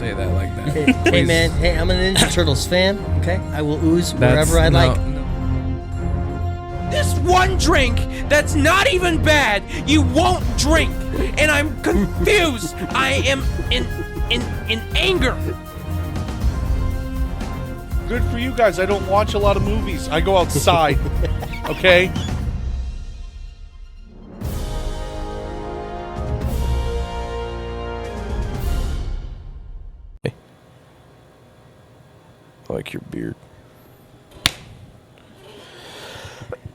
say that like that. Hey man, hey, I'm a Ninja Turtles fan, okay? I will ooze wherever I like. This one drink that's not even bad, you won't drink. And I'm confused. I am in anger. Good for you guys. I don't watch a lot of movies. I go outside. Okay? I like your beard.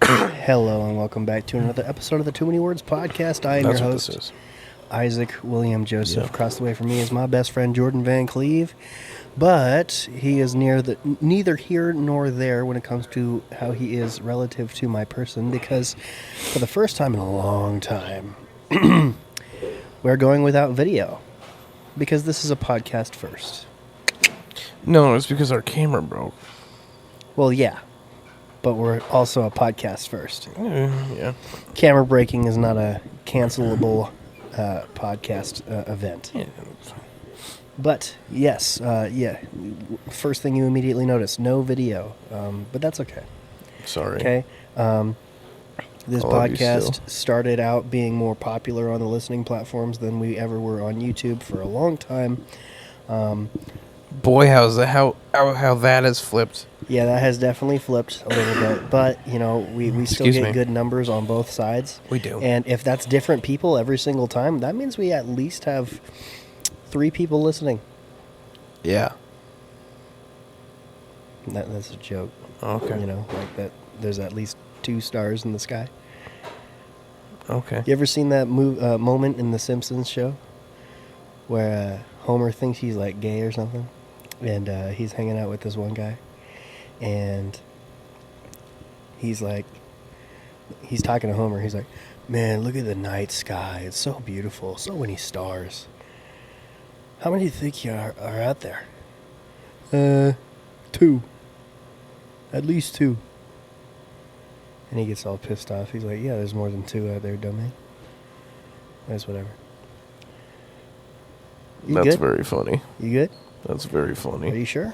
Hello and welcome back to another episode of the Too Many Words podcast. I am your host, Isaac William Joseph. Yeah. Across the way from me is my best friend Jordan Van Cleve, but he is neither here nor there when it comes to how he is relative to my person, because for the first time in a long time, we're going without video, because this is a podcast first. No, it's because our camera broke. Well, yeah, but we're also a podcast first. Yeah. Camera breaking is not a cancelable podcast event. Yeah. But yes, first thing you immediately notice, no video, but that's okay. Sorry. Okay. This I love you podcast still. started out being more popular on the listening platforms than we ever were on YouTube for a long time. Boy, how that has flipped. Yeah, that has definitely flipped a little bit, but you know, we still Excuse get me. good numbers on both sides. We do. And if that's different people every single time, that means we at least have 3 people listening. Yeah. That's a joke. Okay. You know, like that. There's at least 2 stars in the sky. Okay. You ever seen that moment in The Simpsons show where Homer thinks he's like gay or something, and he's hanging out with this one guy, and he's talking to Homer. He's like, "Man, look at the night sky. It's so beautiful. So many stars. How many do you think are out there?" 2. At least 2. And he gets all pissed off. He's like, "Yeah, there's more than 2 out there, dummy." That's whatever. You That's good? very funny. You good? That's very Are funny. you sure?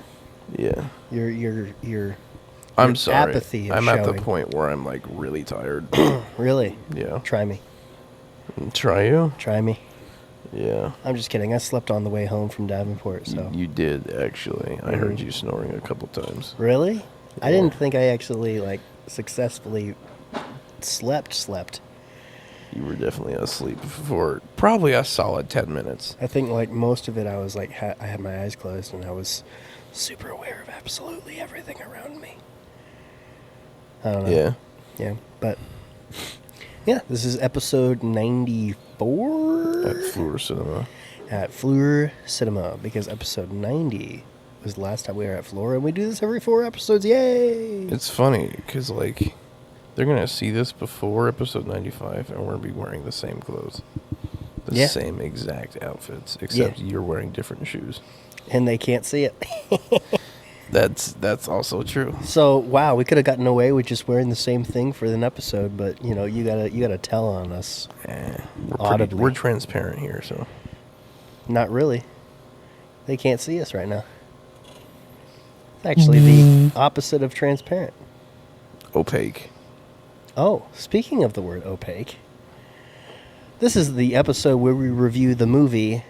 Yeah. Your I'm sorry. apathy is I'm at the showing. point where I'm like really tired. Really? Yeah. Try me. Try you? Try me. Yeah. I'm just kidding. I slept on the way home from Davenport, so. You did, actually. I heard you snoring a couple times. Really? I Yeah. didn't think I actually, successfully slept. You were definitely asleep for probably a solid 10 minutes. I think, most of it I was, I had my eyes closed, and I was super aware of absolutely everything around me. I don't know. Yeah. Yeah, but... Yeah, this is episode 94? At Fleur Cinema. At Fleur Cinema, because episode 90 was the last time we were at Fleur, and we do this every 4 episodes. Yay! It's funny, because, they're going to see this before episode 95, and we're going to be wearing the same clothes. The Yeah. same exact outfits, except Yeah. you're wearing different shoes. And they can't see it. That's also true. So, wow, we could have gotten away with just wearing the same thing for an episode, but, you gotta tell on us. Audibly. We're transparent here, so. Not really. They can't see us right now. It's actually the opposite of transparent. Opaque. Oh, speaking of the word opaque, this is the episode where we review the movie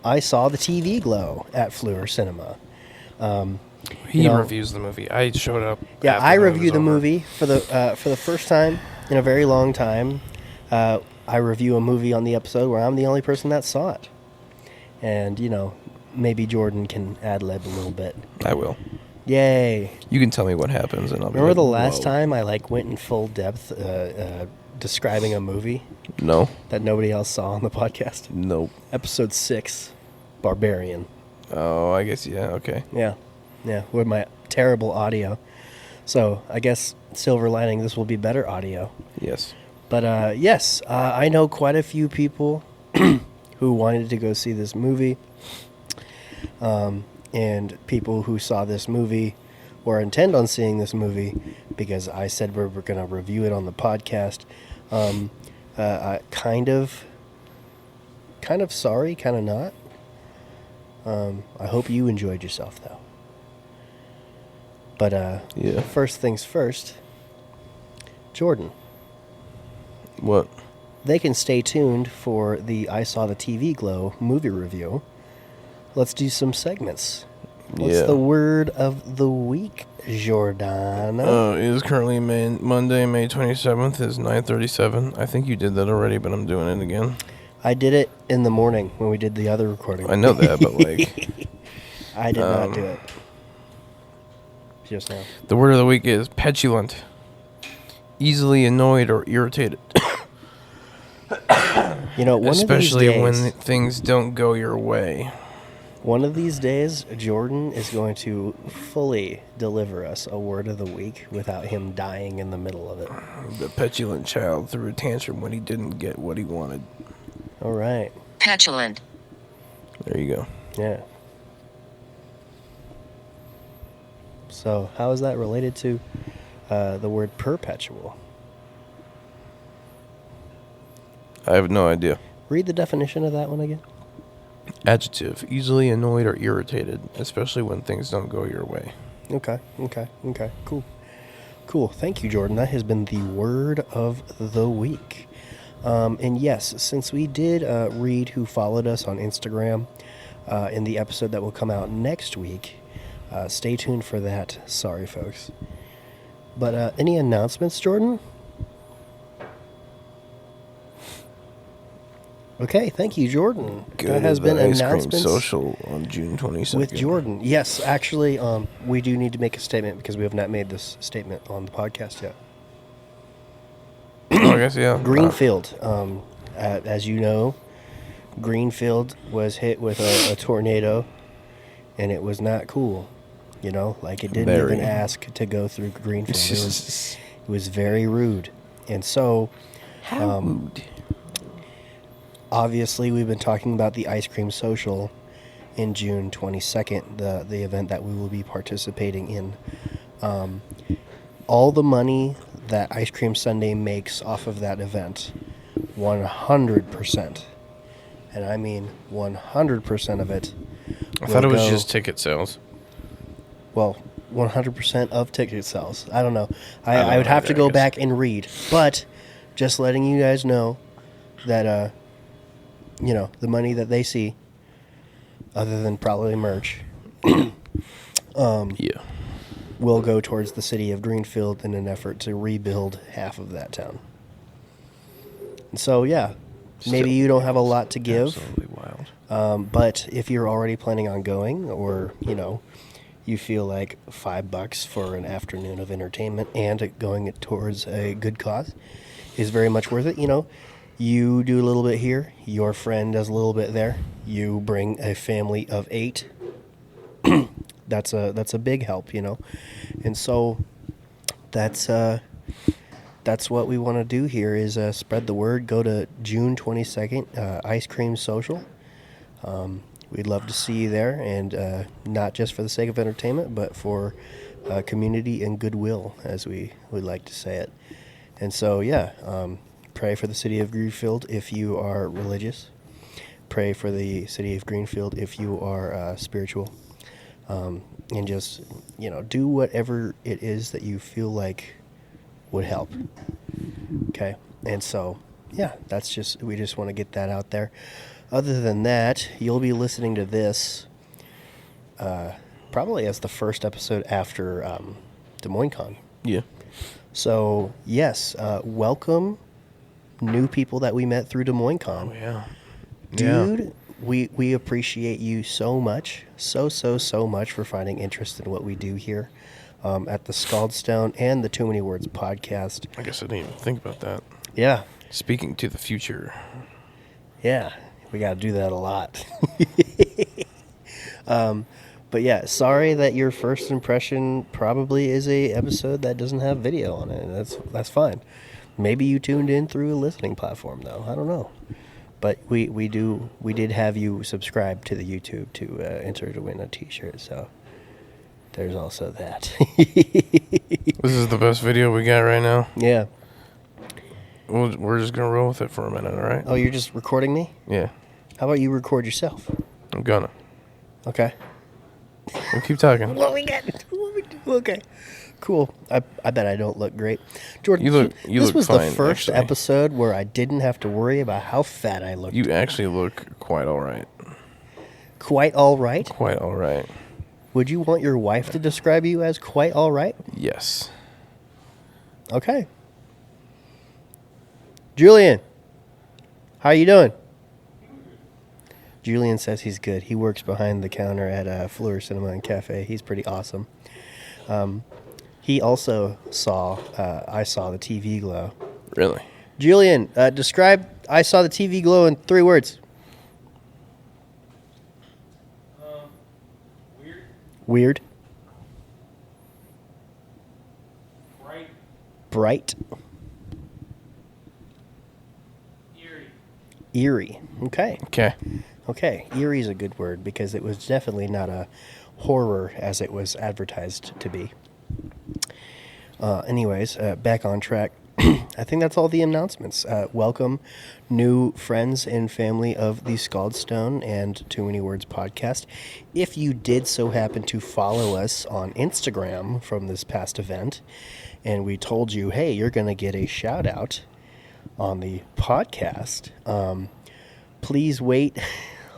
I Saw the TV Glow at Fleur Cinema. He reviews the movie. I showed up. Yeah, after I it was review the over. movie for the first time in a very long time. I review a movie on the episode where I'm the only person that saw it, and maybe Jordan can ad-lib a little bit. I will. Yay! You can tell me what happens, and I'll be Remember like, the last "Whoa." time I went in full depth describing a movie No. that nobody else saw on the podcast? Nope. Episode 6, Barbarian. Oh, I guess, yeah, okay. Yeah, with my terrible audio. So I guess silver lining, this will be better audio. Yes. But yes, I know quite a few people who wanted to go see this movie, and people who saw this movie or intend on seeing this movie because I said we're going to review it on the podcast. Kind of sorry, kind of not. I hope you enjoyed yourself, though. But Yeah. first things first, Jordan. What? They can stay tuned for the I Saw the TV Glow movie review. Let's do some segments. What's Yeah. the word of the week, Jordana? It is currently Monday, May 27th, is 9:37. I think you did that already, but I'm doing it again. I did it in the morning when we did the other recording. I know that, but like... I did not do it. Just now. The word of the week is petulant. Easily annoyed or irritated. You know, Especially one of these days, when things don't go your way. one of these days, Jordan is going to fully deliver us a word of the week without him dying in the middle of it. The petulant child threw a tantrum when he didn't get what he wanted. All right. Petulant. There you go. Yeah. So, how is that related to the word perpetual? I have no idea. Read the definition of that one again. Adjective. Easily annoyed or irritated, especially when things don't go your way. Okay. Cool. Thank you, Jordan. That has been the word of the week. And yes, since we did read who followed us on Instagram in the episode that will come out next week, stay tuned for that. Sorry, folks. But any announcements, Jordan? Okay, thank you, Jordan. That has been Ice Cream announcements Social on June 22nd. with Jordan. Yes, actually, we do need to make a statement because we have not made this statement on the podcast yet. Oh, I guess, yeah. Greenfield, as you know, Greenfield was hit with a tornado, and it was not cool. You know, like it didn't Very. even ask to go through Greenfield. It was very rude. And so, How rude. obviously, we've been talking about the Ice Cream Social in June 22nd, the event that we will be participating in. All the money that Ice Cream Sunday makes off of that event, 100%, and I mean 100% of it, I thought it will was go- just ticket sales. well, 100% of ticket sales. I don't know. I don't I would know have to either, go I guess. back and read. But just letting you guys know that, you know, the money that they see, other than probably merch, Yeah. will go towards the city of Greenfield in an effort to rebuild half of that town. And so, yeah, maybe Still you don't have a lot to give. Absolutely wild. But if you're already planning on going, or you know, you feel like $5 for an afternoon of entertainment and going towards a good cause is very much worth it. You know, you do a little bit here, your friend does a little bit there. You bring a family of 8. That's a big help, you know, and so that's what we want to do here is spread the word. Go to June 22nd, Ice Cream Social. We'd love to see you there, and not just for the sake of entertainment, but for community and goodwill, as we would like to say it. And so, yeah, pray for the city of Greenfield if you are religious. Pray for the city of Greenfield if you are spiritual. And just, you know, do whatever it is that you feel like would help. Okay? And so, yeah, we just want to get that out there. Other than that, you'll be listening to this probably as the first episode after Des Moines Con. Yeah. So, yes, welcome new people that we met through Des Moines Con. Oh, yeah. Dude, we appreciate you so much, so much for finding interest in what we do here at the Scaldstone and the Too Many Words podcast. I guess I didn't even think about that. Yeah, Speaking to the future. yeah, we got to do that a lot. But yeah, sorry that your first impression probably is a episode that doesn't have video on it. That's fine. Maybe you tuned in through a listening platform though. I don't know. But we did have you subscribe to the YouTube to enter to win a T-shirt. So there's also that. This is the best video we got right now. Yeah. We're just going to roll with it for a minute, all right? Oh, you're just recording me? Yeah. How about you record yourself? I'm gonna. Okay. We'll keep talking. What we got? What we do? Okay. Cool. I bet I don't look great. Jordan, You this look was fine, the first actually. episode where I didn't have to worry about how fat I looked. You actually look quite all right. Quite all right? Quite all right. Would you want your wife to describe you as quite all right? Yes. Okay. Julian, how you doing? Julian says he's good. He works behind the counter at Fleur Cinema and Cafe. He's pretty awesome. He also saw I Saw the TV Glow. Really? Julian, describe I Saw the TV Glow in 3 words. Weird. Weird. Bright. Bright. Eerie. Eerie. Okay. Okay. Okay. Eerie is a good word because it was definitely not a horror as it was advertised to be. Anyways, back on track. I think that's all the announcements. Welcome, new friends and family of the Scald Stone and Too Many Words podcast. If you did so happen to follow us on Instagram from this past event, and we told you, hey, you're going to get a shout out on the podcast, please wait.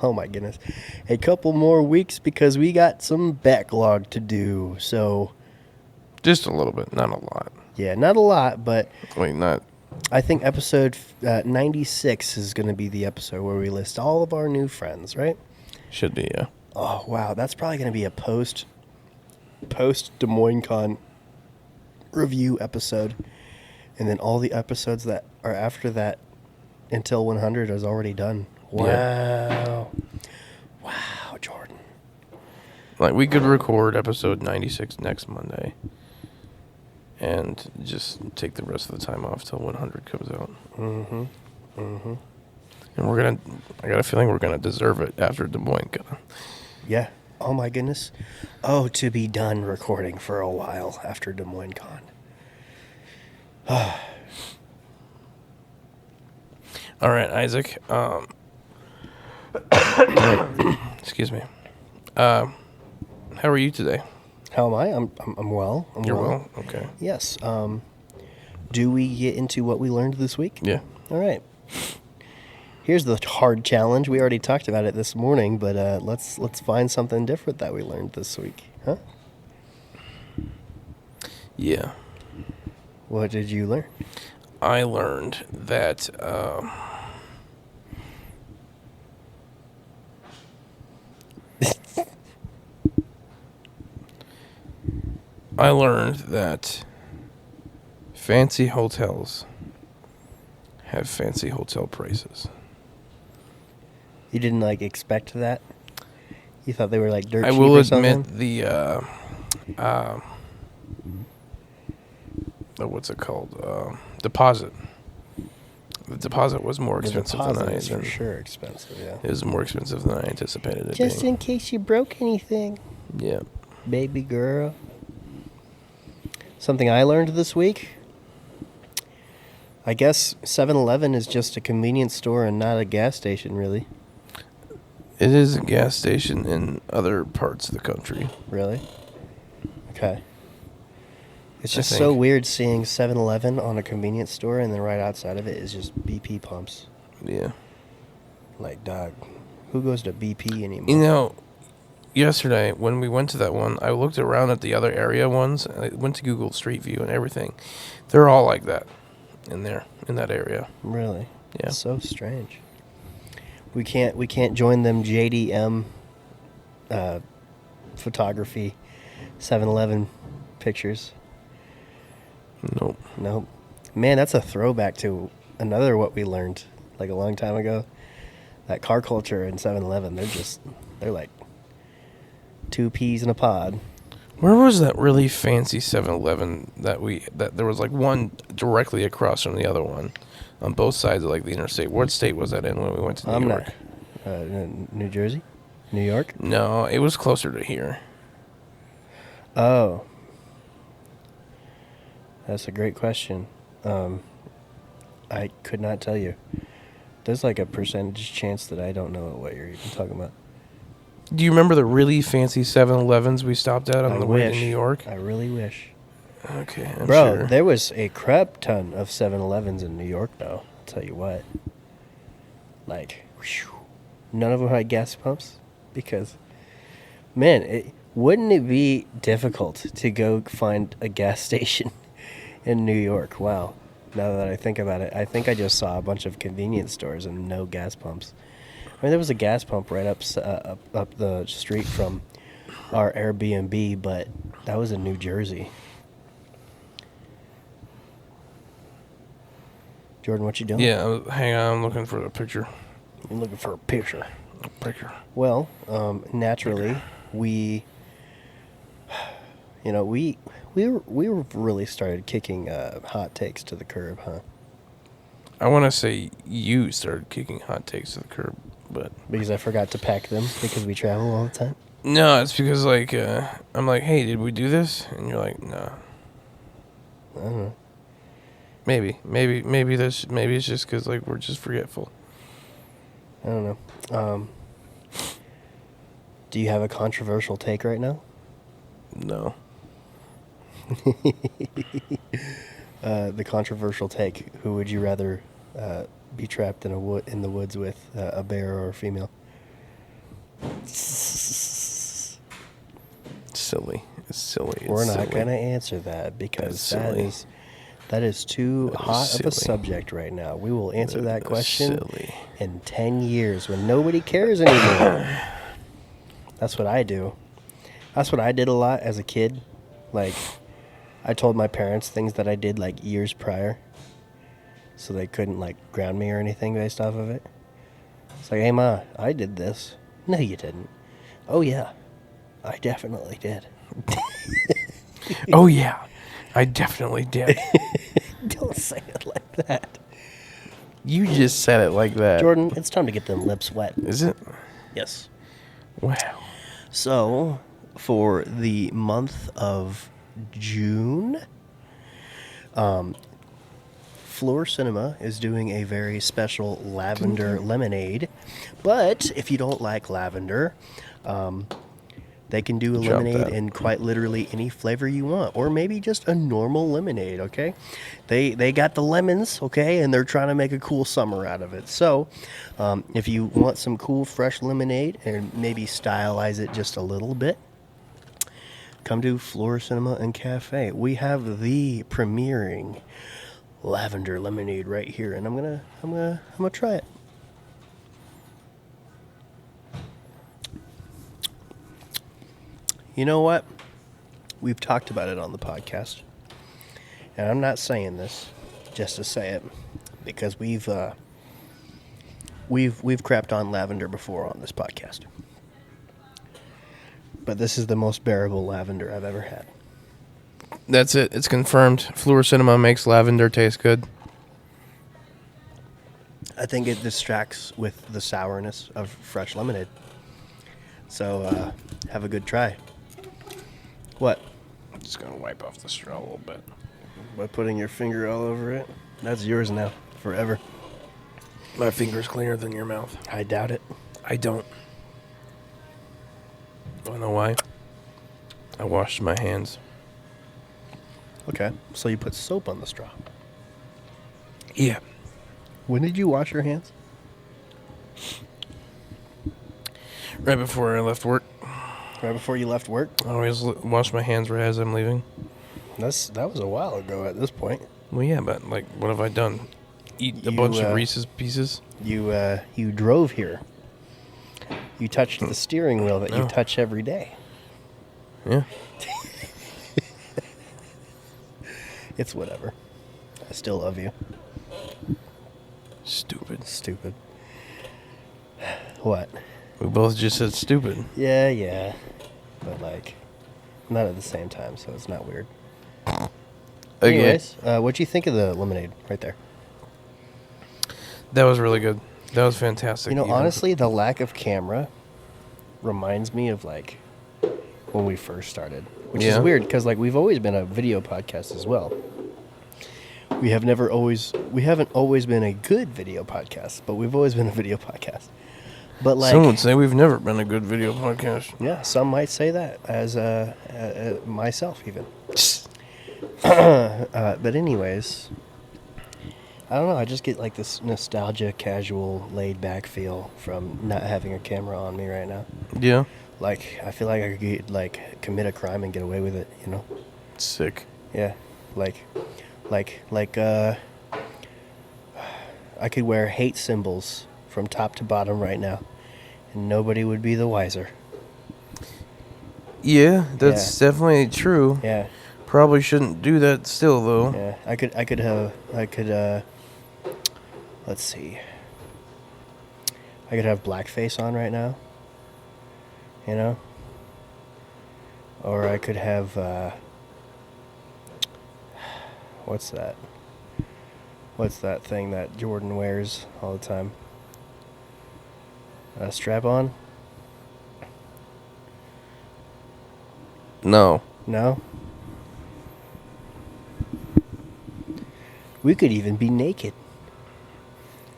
Oh my goodness, a couple more weeks because we got some backlog to do. So, Just a little bit, not a lot. yeah, not a lot, but Wait, not. I think episode 96 is going to be the episode where we list all of our new friends, right? Should be, yeah. Oh, wow. That's probably going to be a post Des Moines Con review episode. And then all the episodes that are after that until 100 is already done. Wow. Yeah. Wow, Jordan. Like, we could record episode 96 next Monday and just take the rest of the time off till 100 comes out. Mm-hmm. Mm-hmm. And I got a feeling we're going to deserve it after Des Moines Con. Yeah. Oh, my goodness. Oh, to be done recording for a while after Des Moines Con. All right, Isaac. Excuse me. How are you today? How am I? I'm well. You're well? Okay. Yes. Do we get into what we learned this week? Yeah. All right. Here's the hard challenge. We already talked about it this morning, but let's find something different that we learned this week, huh? Yeah. What did you learn? I learned that fancy hotels have fancy hotel prices. You didn't expect that? You thought they were dirt I cheap will or admit something? the what's it called? Deposit. The deposit was more The expensive deposit than I is for sure expensive, yeah. It was more expensive than I anticipated it Just being. in case you broke anything, Yeah. baby girl. Something I learned this week? I guess 7-Eleven is just a convenience store and not a gas station, really. It is a gas station in other parts of the country. Really? Okay. It's I just so think. weird seeing 7-Eleven on a convenience store and then right outside of it is just BP pumps. Yeah. Like, dog, who goes to BP anymore? You know, yesterday when we went to that one, I looked around at the other area ones. I went to Google Street View and everything. They're all like that in that area. Really? Yeah. So strange. We can't join them JDM photography 7-Eleven pictures. Nope. Nope. Man, that's a throwback to another what we learned a long time ago. That car culture in 7-Eleven, they're like 2 peas in a pod. Where was that really fancy 7-Eleven that there was one directly across from the other one on both sides of the interstate? What state was that in when we went to New York? New Jersey? New York? No, it was closer to here. Oh. That's a great question. I could not tell you. There's a percentage chance that I don't know what you're even talking about. Do you remember the really fancy 7-Elevens we stopped at on I the way to wish. New York? I really wish. Okay, I'm Bro, sure. there was a crap ton of 7-Elevens in New York, though. I'll tell you what. Like, whew, none of them had gas pumps because, man, wouldn't it be difficult to go find a gas station in New York? Wow. Now that I think about it, I think I just saw a bunch of convenience stores and no gas pumps. I mean, there was a gas pump right up the street from our Airbnb, but that was in New Jersey. Jordan, what you doing? Yeah, hang on. I'm looking for the picture. I'm looking for a picture. Picture. Well, naturally, we really started kicking hot takes to the curb, huh? I want to say you started kicking hot takes to the curb, but Because I forgot to pack them because we travel all the time. no, it's because like I'm like, hey, did we do this? And you're like, no. I don't know. Maybe it's just because like we're just forgetful. I don't know. Do you have a controversial take right now? No. The controversial take. Who would you rather be trapped in in the woods with, a bear or a female? Silly. It's silly. We're It's not silly. gonna answer that because That's silly. that is too That is hot of a silly. subject right now. We will answer that That's question silly. in 10 years when nobody cares anymore. That's what I do. That's what I did a lot as a kid. Like, I told my parents things that I did like years prior, so they couldn't like ground me or anything based off of it. It's like, hey ma, I did this. No, you didn't. Oh yeah, I definitely did. Oh yeah, I definitely did. Don't say it like that. You just said it like that. Jordan, it's time to get them lips wet. Is it? Yes. Wow. So, for the month of June, Floor Cinema is doing a very special lavender lemonade. But if you don't like lavender, they can do a Drop lemonade that. in quite literally any flavor you want, or maybe just a normal lemonade. Okay, they got the lemons, okay, and they're trying to make a cool summer out of it. So, if you want some cool fresh lemonade and maybe stylize it just a little bit, come to Floor Cinema and Cafe. We have the premiering lavender lemonade right here, and I'm gonna try it. You know what? We've talked about it on the podcast, and I'm not saying this just to say it, because we've crapped on lavender before on this podcast. But this is the most bearable lavender I've ever had. That's it. It's confirmed. Floor Cinema makes lavender taste good. I think it distracts with the sourness of fresh lemonade. So, have a good try. What? I'm just gonna wipe off the straw a little bit. By putting your finger all over it? That's yours now, forever. My finger's cleaner than your mouth. I doubt it. I don't. Wanna know why? I washed my hands. Okay, so you put soap on the straw. Yeah. When did you wash your hands? Right before I left work. Right before you left work? I always wash my hands right as I'm leaving. That was a while ago at this point. Well, yeah, but like, what have I done? Eat a You, bunch of Reese's Pieces? You drove here. You touched the steering wheel that you No. touch every day. Yeah. It's whatever. I still love you. Stupid. Stupid. What? We both just said stupid. Yeah. But like, not at the same time, so it's not weird. Okay. Anyways, what'd you think of the lemonade right there? That was really good. That was fantastic. You know, Even- honestly, the lack of camera reminds me of like when we first started, which is Yeah. weird because like we've always been a video podcast as well. We haven't always been a good video podcast, but we've always been a video podcast. But like, Some would say we've never been a good video podcast. yeah, some might say that as myself even. But anyways, I don't know. I just get like this nostalgia, casual, laid back feel from not having a camera on me right now. Yeah. Like I feel like I could like commit a crime and get away with it. You know? Sick. Yeah. Like I could wear hate symbols from top to bottom right now, and nobody would be the wiser. Yeah, that's definitely true. Yeah. Probably shouldn't do that still, though. Yeah, let's see. I could have blackface on right now. You know? Or I could have, what's that? What's that thing that Jordan wears all the time? A strap-on? No. No? We could even be naked.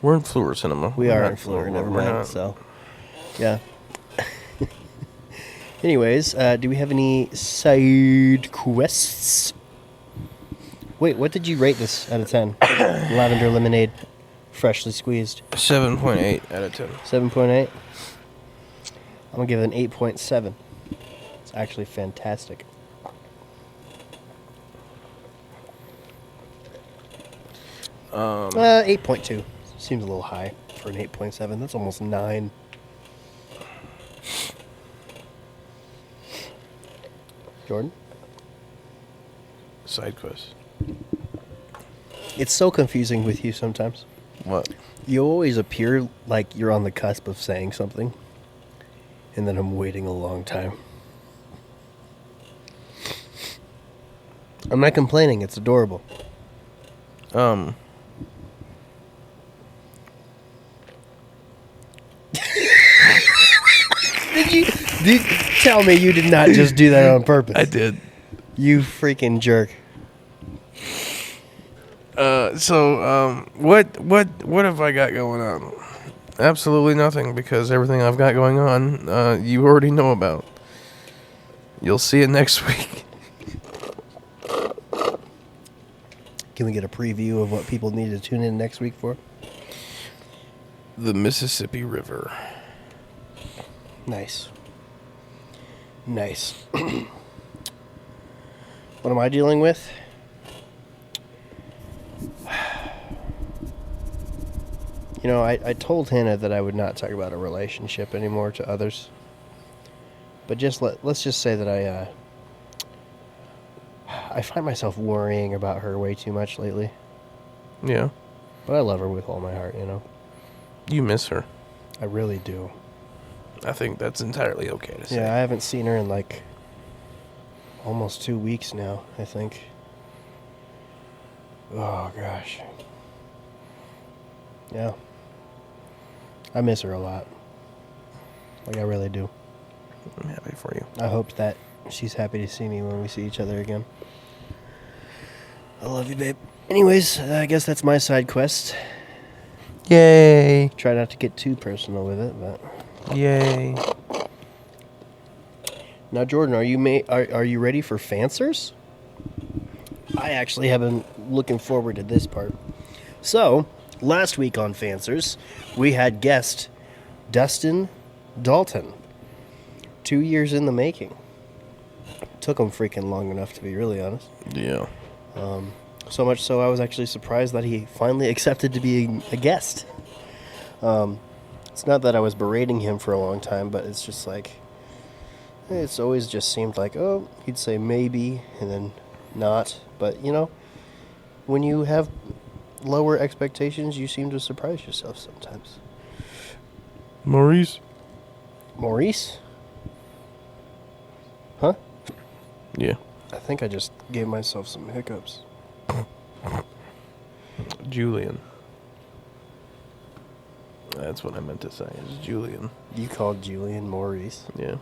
We're in Fluor Cinema. We We're are not- in Fleur, we're- never we're mind. not- So, yeah. Anyways, do we have any side quests? Wait, what did you rate this out of 10? Lavender lemonade, freshly squeezed. 7.8 out of 10. 7.8. I'm gonna give it an 8.7. It's actually fantastic. 8.2. Seems a little high for an 8.7. That's almost 9. Jordan? Side quest. It's so confusing with you sometimes. What? You always appear like you're on the cusp of saying something, and then I'm waiting a long time. I'm not complaining. It's adorable. Did tell me you did not just do that on purpose? I did. You freaking jerk. What have I got going on? Absolutely nothing, because everything I've got going on, you already know about. You'll see it next week. Can we get a preview of what people need to tune in next week for? The Mississippi River. Nice. Nice. What am I dealing with? You know, I told Hannah that I would not talk about a relationship anymore to others. But just let's just say that I find myself worrying about her way too much lately. Yeah. But I love her with all my heart, you know. You miss her. I really do. I think that's entirely okay to say. Yeah, I haven't seen her in like almost 2 weeks now, I think. Oh, gosh. Yeah. I miss her a lot. Like, I really do. I'm happy for you. I hope that she's happy to see me when we see each other again. I love you, babe. Anyways, I guess that's my side quest. Yay. Try not to get too personal with it, but... Yay. Now, Jordan, are you ready for Fancers? I actually have been looking forward to this part. So, last week on Fancers, we had guest Dustin Dalton. 2 years in the making. Took him freaking long enough, to be really honest. Yeah. So much so I was actually surprised that he finally accepted to be a guest. It's not that I was berating him for a long time, but it's just like... It's always just seemed like, oh, he'd say maybe, and then not. But, you know, when you have lower expectations, you seem to surprise yourself sometimes. Maurice? Maurice? Huh? Yeah. I think I just gave myself some hiccups. Julian. That's what I meant to say, is Julian. You called Julian Maurice. Yeah.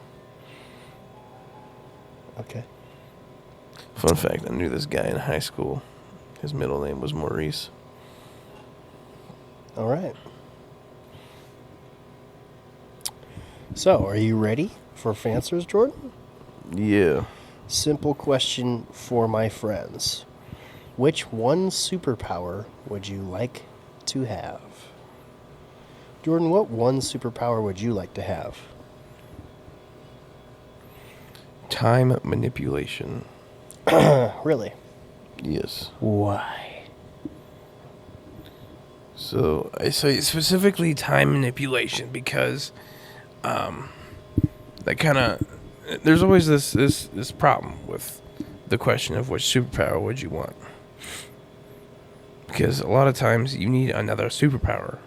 Okay. Fun fact, I knew this guy in high school. His middle name was Maurice. All right. So, are you ready for answers, Jordan? Yeah. Simple question for my friends. Which one superpower would you like to have? Jordan, what one superpower would you like to have? Time manipulation. Really? Yes. Why? So I say specifically time manipulation because, that kind of there's always this problem with the question of which superpower would you want, because a lot of times you need another superpower.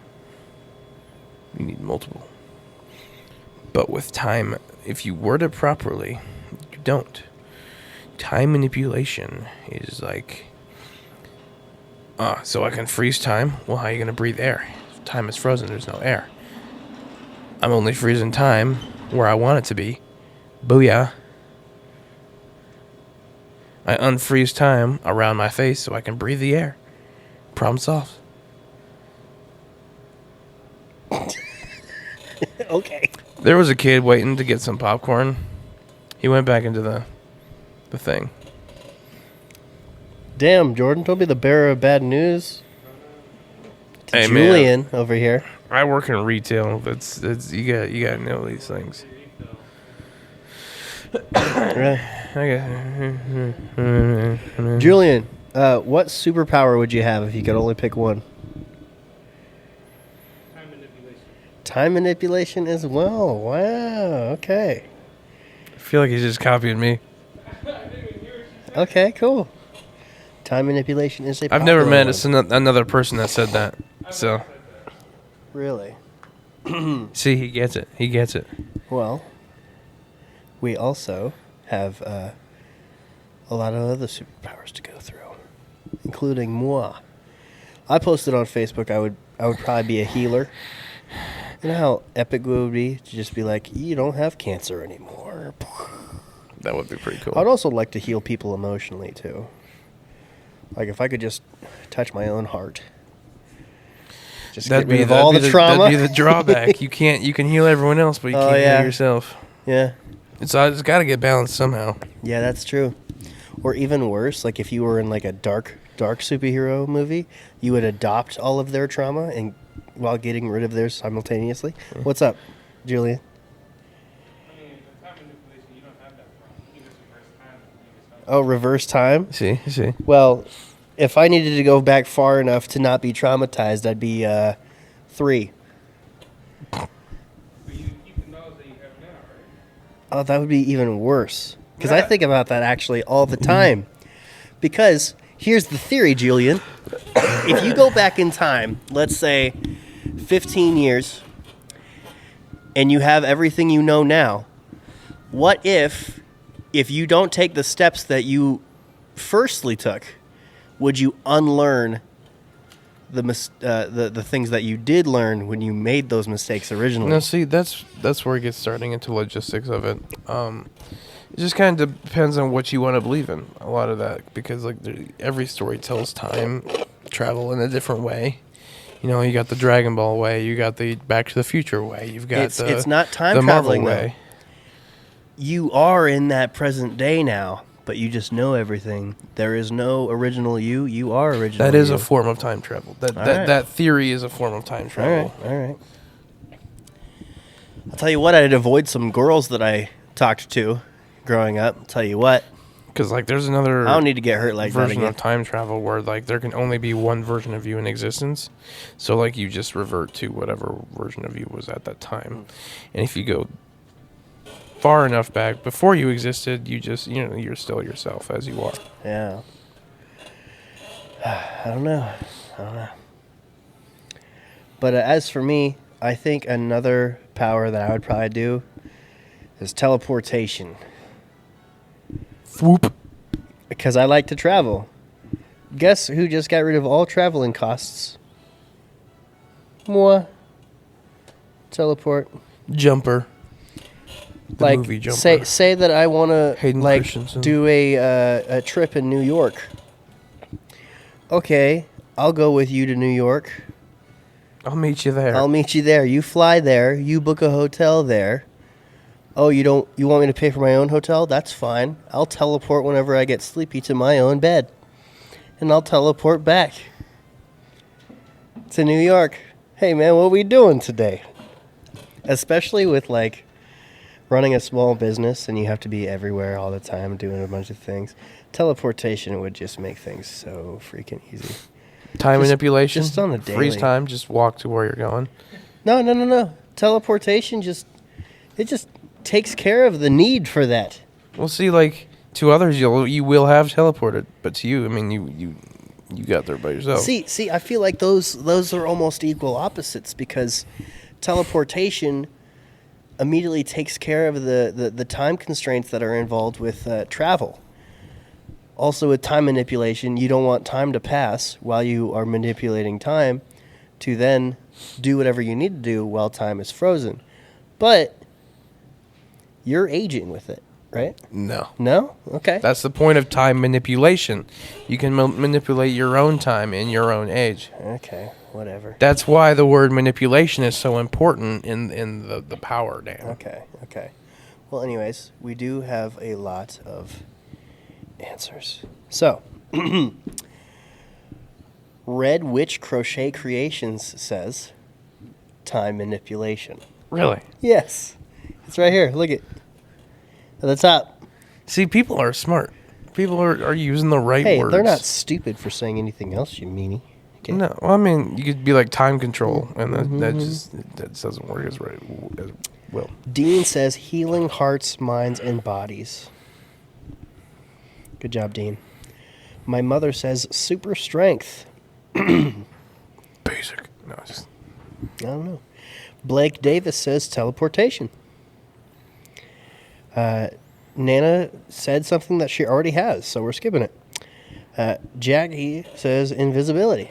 You need multiple. But with time, if you word it properly, you don't. Time manipulation is like, so I can freeze time? Well, how are you going to breathe air? If time is frozen, there's no air. I'm only freezing time where I want it to be. Booyah. I unfreeze time around my face so I can breathe the air. Problem solved. Okay. There was a kid waiting to get some popcorn. He went back into the thing. Damn, Jordan, don't be the bearer of bad news. To Hey, Julian over here. I work in retail. That's you got to know these things. Julian, what superpower would you have if you could only pick one? Time manipulation. Time manipulation as well. Wow. Okay. I feel like he's just copying me. Okay. Cool. Time manipulation is a. I've never popular met one. another person that said that. So Really. see, he gets it. He gets it. Well, we also have a lot of other superpowers to go through, including moi. I posted on Facebook I would probably be a healer. You know how epic it would be to just be like, you don't have cancer anymore. That would be pretty cool. I'd also like to heal people emotionally too. Like if I could just touch my own heart. Just get rid of all the trauma. That'd be the drawback. You can heal everyone else, but you Oh, can't yeah. heal yourself. Yeah. It's got to get balanced somehow. Yeah, that's true. Or even worse, like if you were in like a dark superhero movie, you would adopt all of their trauma and while getting rid of theirs simultaneously. What's up, Julian? I mean, the time manipulation, you don't have that problem. You just reverse time. Oh, reverse time? See. Well, if I needed to go back far enough to not be traumatized, I'd be 3. But you keep the knowledge that you have now, right? Oh, that would be even worse. Because I think about that actually all the time. Because here's the theory, Julian. If you go back in time, let's say 15 years, and you have everything you know now, what if you don't take the steps that you firstly took, would you unlearn the things that you did learn when you made those mistakes originally? No, see, that's where it gets starting into logistics of it. It just kind of depends on what you want to believe in. A lot of that, because like every story tells time travel in a different way. You know, you got the Dragon Ball way, you got the Back to the Future way, you've got It's not time the Marvel traveling way. though. You are in that present day now, but you just know everything. There is no original you. You are original. That is you. a form of time travel. right. That theory is a form of time All travel. right, all right. I'll tell you what. I'd avoid some girls that I talked to growing up. I'll tell you what. Because like there's another I don't need to get hurt like that version again. of time travel where like there can only be one version of you in existence. So like you just revert to whatever version of you was at that time. And if you go far enough back before you existed, you're still yourself as you are. Yeah. I don't know. But as for me, I think another power that I would probably do is teleportation. Whoop. Because I like to travel. Guess who just got rid of all traveling costs? Moi. Teleport. Jumper. The like movie Jumper. say that I want to Hayden like Christensen. do a trip in New York. Okay, I'll go with you to New York. I'll meet you there. I'll meet you there. You fly there. You book a hotel there. Oh, you want me to pay for my own hotel? That's fine. I'll teleport whenever I get sleepy to my own bed. And I'll teleport back to New York. Hey man, what are we doing today? Especially with like running a small business and you have to be everywhere all the time doing a bunch of things. Teleportation would just make things so freaking easy. Time manipulation. just on a Freeze daily. time. Just walk to where you're going. No. Teleportation just takes care of the need for that. We'll see. Like to others, you will have teleported, but to you, I mean, you got there by yourself. See, I feel like those are almost equal opposites because teleportation immediately takes care of the time constraints that are involved with travel. Also, with time manipulation, you don't want time to pass while you are manipulating time to then do whatever you need to do while time is frozen. But you're aging with it, right? No. No? Okay. That's the point of time manipulation. You can manipulate your own time in your own age. Okay, whatever. That's why the word manipulation is so important in the power, Dan. Okay. Well, anyways, we do have a lot of answers. So, Red Witch Crochet Creations says time manipulation. Really? Yes. It's right here. Look at the top. See, people are smart. People are using the right Hey, words. they're not stupid for saying anything else, you meanie. Okay. No, well, I mean, you could be like time control, and that doesn't work as well. Dean says healing hearts, minds, and bodies. Good job, Dean. My mother says super strength. Basic. No, just I don't know. Blake Davis says teleportation. Nana said something that she already has, so we're skipping it. Jackie says invisibility.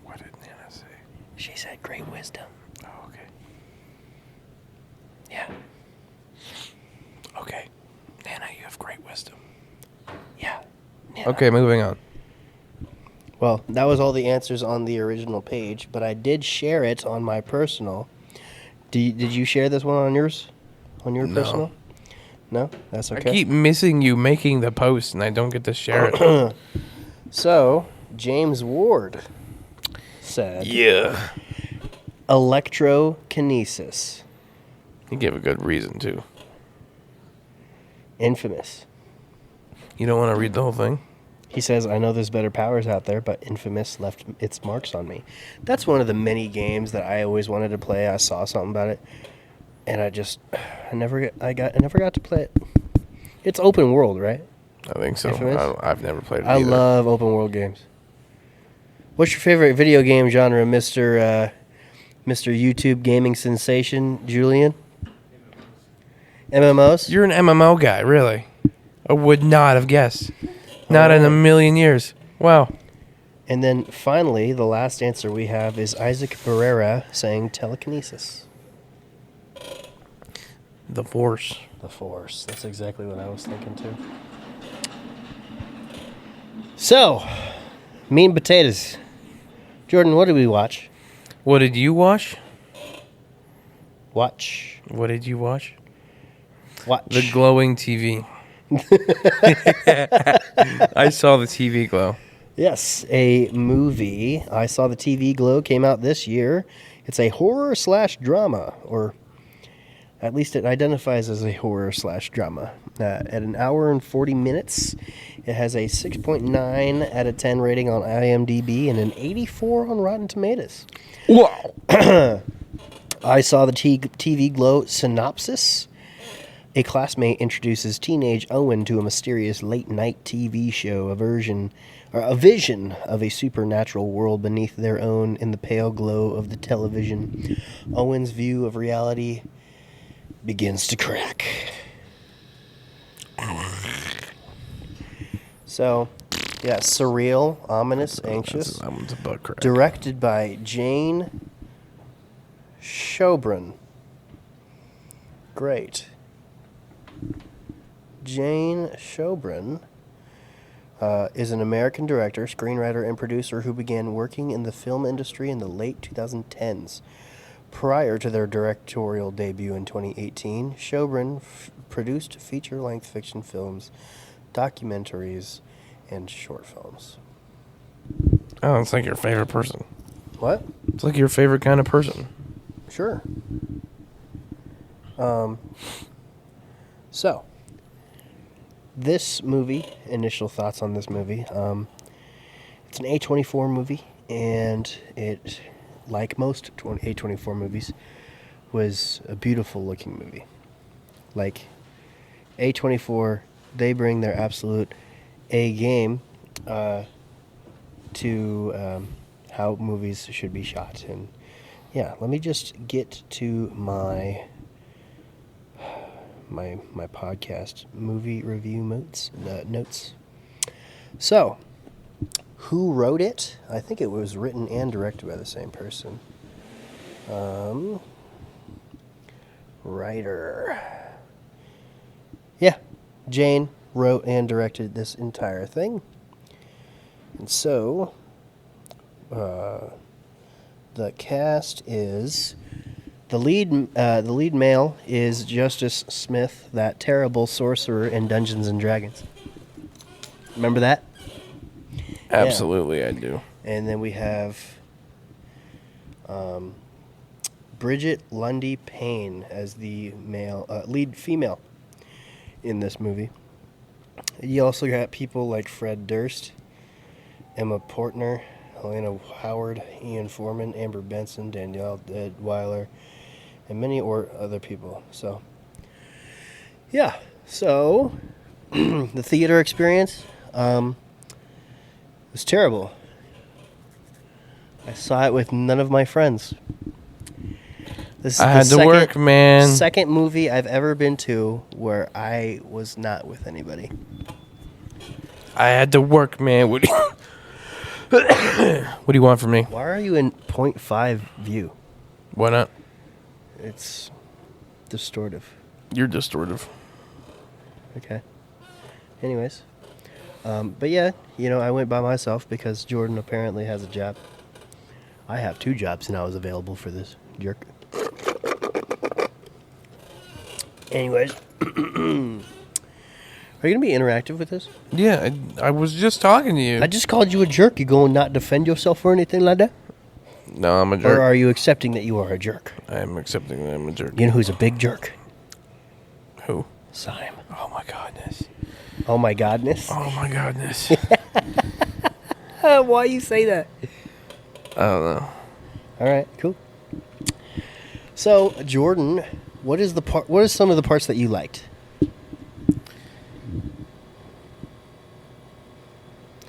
what did Nana say? She said great wisdom. Oh, okay. Yeah. Okay, Nana, you have great wisdom. Yeah. Nana. Okay, moving on. Well, that was all the answers on the original page, but I did share it on my personal. Did you share this one on yours? On your No. personal? No? That's okay. I keep missing you making the post, and I don't get to share it. So, James Ward said Yeah. electrokinesis. You give a good reason, too. Infamous. You don't want to read the whole thing? He says, I know there's better powers out there, but Infamous left its marks on me. That's one of the many games that I always wanted to play. I saw something about it, and I never got to play it. It's open world, right? I think so. Infamous? I've never played it I either. love open world games. What's your favorite video game genre, Mr. YouTube gaming sensation, Julian? MMOs? You're an MMO guy, really? I would not have guessed. Not in a million years. Wow. And then finally, the last answer we have is Isaac Barrera saying telekinesis. The Force. The Force. That's exactly what I was thinking too. So, meat and potatoes. Jordan, what did we watch? What did you watch? Watch. What did you watch? Watch. The glowing TV. I saw the TV glow. Yes, a movie. I Saw the TV Glow came out this year. It's a horror/drama, or at least it identifies as a horror/drama. At an hour and 40 minutes, it has a 6.9 out of 10 rating on IMDb and an 84 on Rotten Tomatoes. Wow. I Saw the TV Glow synopsis. A classmate introduces teenage Owen to a mysterious late-night TV show, a vision of a supernatural world beneath their own in the pale glow of the television. Owen's view of reality begins to crack. So, yeah, surreal, ominous, anxious. That one's a butt crack. Directed by Jane Shobran. Great. Jane Shobran is an American director, screenwriter, and producer who began working in the film industry in the late 2010s. Prior to their directorial debut in 2018, Shobran produced feature-length fiction films, documentaries, and short films. Oh, it's like your favorite person. What? It's like your favorite kind of person. Sure. So, this movie, initial thoughts on this movie. It's an A24 movie, and it, like most A24 movies, was a beautiful looking movie. Like, A24, they bring their absolute A game to how movies should be shot. And yeah, let me just get to my podcast movie review notes. So, who wrote it? I think it was written and directed by the same person. Writer. Yeah, Jane wrote and directed this entire thing. And so, the cast is the lead male is Justice Smith, that terrible sorcerer in Dungeons and Dragons. Remember that? Absolutely, I do. And then we have Bridget Lundy Payne as the lead female in this movie. You also got people like Fred Durst, Emma Portner, Helena Howard, Ian Foreman, Amber Benson, Danielle Weiler, and many other people. So, yeah. So, the theater experience was terrible. I saw it with none of my friends. This is I had to work, man. Second movie I've ever been to where I was not with anybody. I had to work, man. What do you want from me? Why are you in 0.5 view? Why not? It's distortive. You're distortive. Okay. Anyways. But yeah, I went by myself because Jordan apparently has a job. I have 2 jobs and I was available for this jerk. Anyways. Are you going to be interactive with this? Yeah, I was just talking to you. I just called you a jerk. You going to not defend yourself or anything like that? No, I'm a jerk. Or are you accepting that you are a jerk? I am accepting that I'm a jerk. You know who's a big jerk? Who? Simon. Oh my godness. Oh my godness. Oh my godness. Why you say that? I don't know. All right, cool. So, Jordan, what is some of the parts that you liked?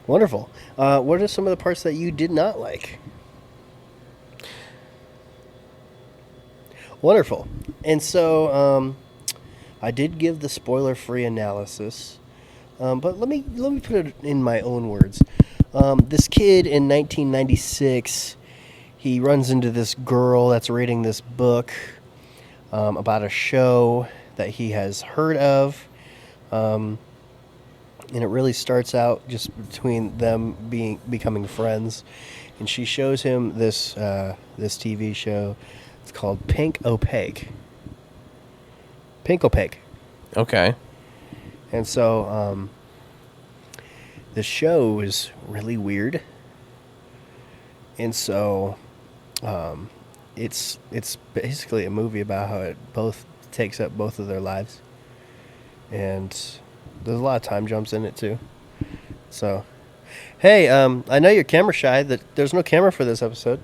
Wonderful. What are some of the parts that you did not like? Wonderful. And so, I did give the spoiler-free analysis, but let me put it in my own words. This kid in 1996, he runs into this girl that's reading this book about a show that he has heard of. And it really starts out just between them becoming friends. And she shows him this TV show. It's called Pink Opaque. Pink Opaque. Okay. And so the show is really weird. And so it's basically a movie about how it both takes up both of their lives. And there's a lot of time jumps in it too. So, hey, I know you're camera shy. There's no camera for this episode.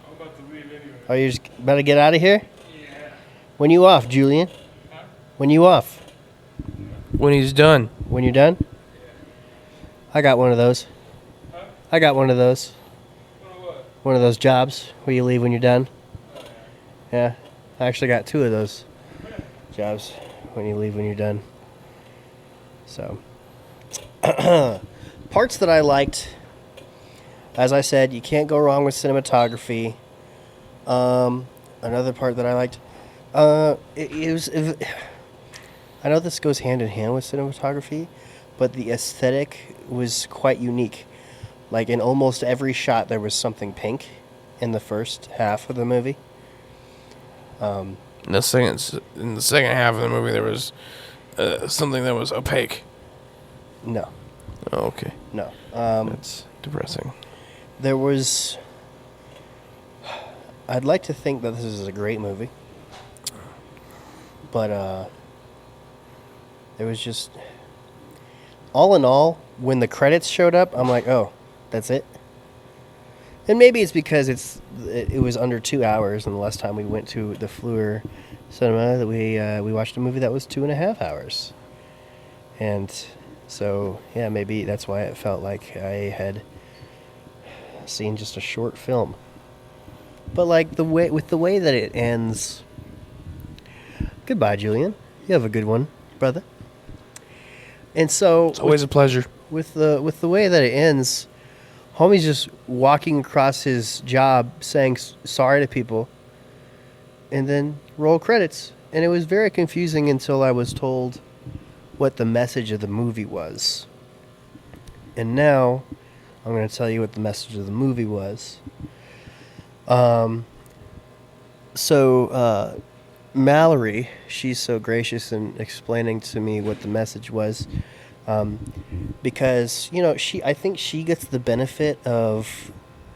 I'm about to leave anyway. Are you just about to get out of here? Yeah. When you off, Julian? Huh? When you off? When he's done. When you're done? I got one of those. Huh? I got one of those. What? One of those jobs where you leave when you're done. Oh, yeah. Yeah. I actually got 2 of those jobs when you leave when you're done. So, parts that I liked, as I said, you can't go wrong with cinematography. Another part that I liked, I know this goes hand in hand with cinematography, but the aesthetic was quite unique. Like in almost every shot, there was something pink in the first half of the movie. In the second half of the movie, there was something that was opaque. No, Oh, okay. no. That's depressing. There was. I'd like to think that this is a great movie, but there was just. All in all, when the credits showed up, I'm like, oh, that's it. And maybe it's because it was under 2 hours, and the last time we went to the Fleur Cinema, that we watched a movie that was 2.5 hours, and so yeah, maybe that's why it felt like I had seen just a short film. But like the way that it ends. Goodbye, Julian. You have a good one, brother. And so It's always a pleasure. with the way that it ends, homie's just walking across his job saying sorry to people, and then roll credits. And it was very confusing until I was told what the message of the movie was. And now I'm going to tell you what the message of the movie was. Mallory, she's so gracious in explaining to me what the message was, because I think she gets the benefit of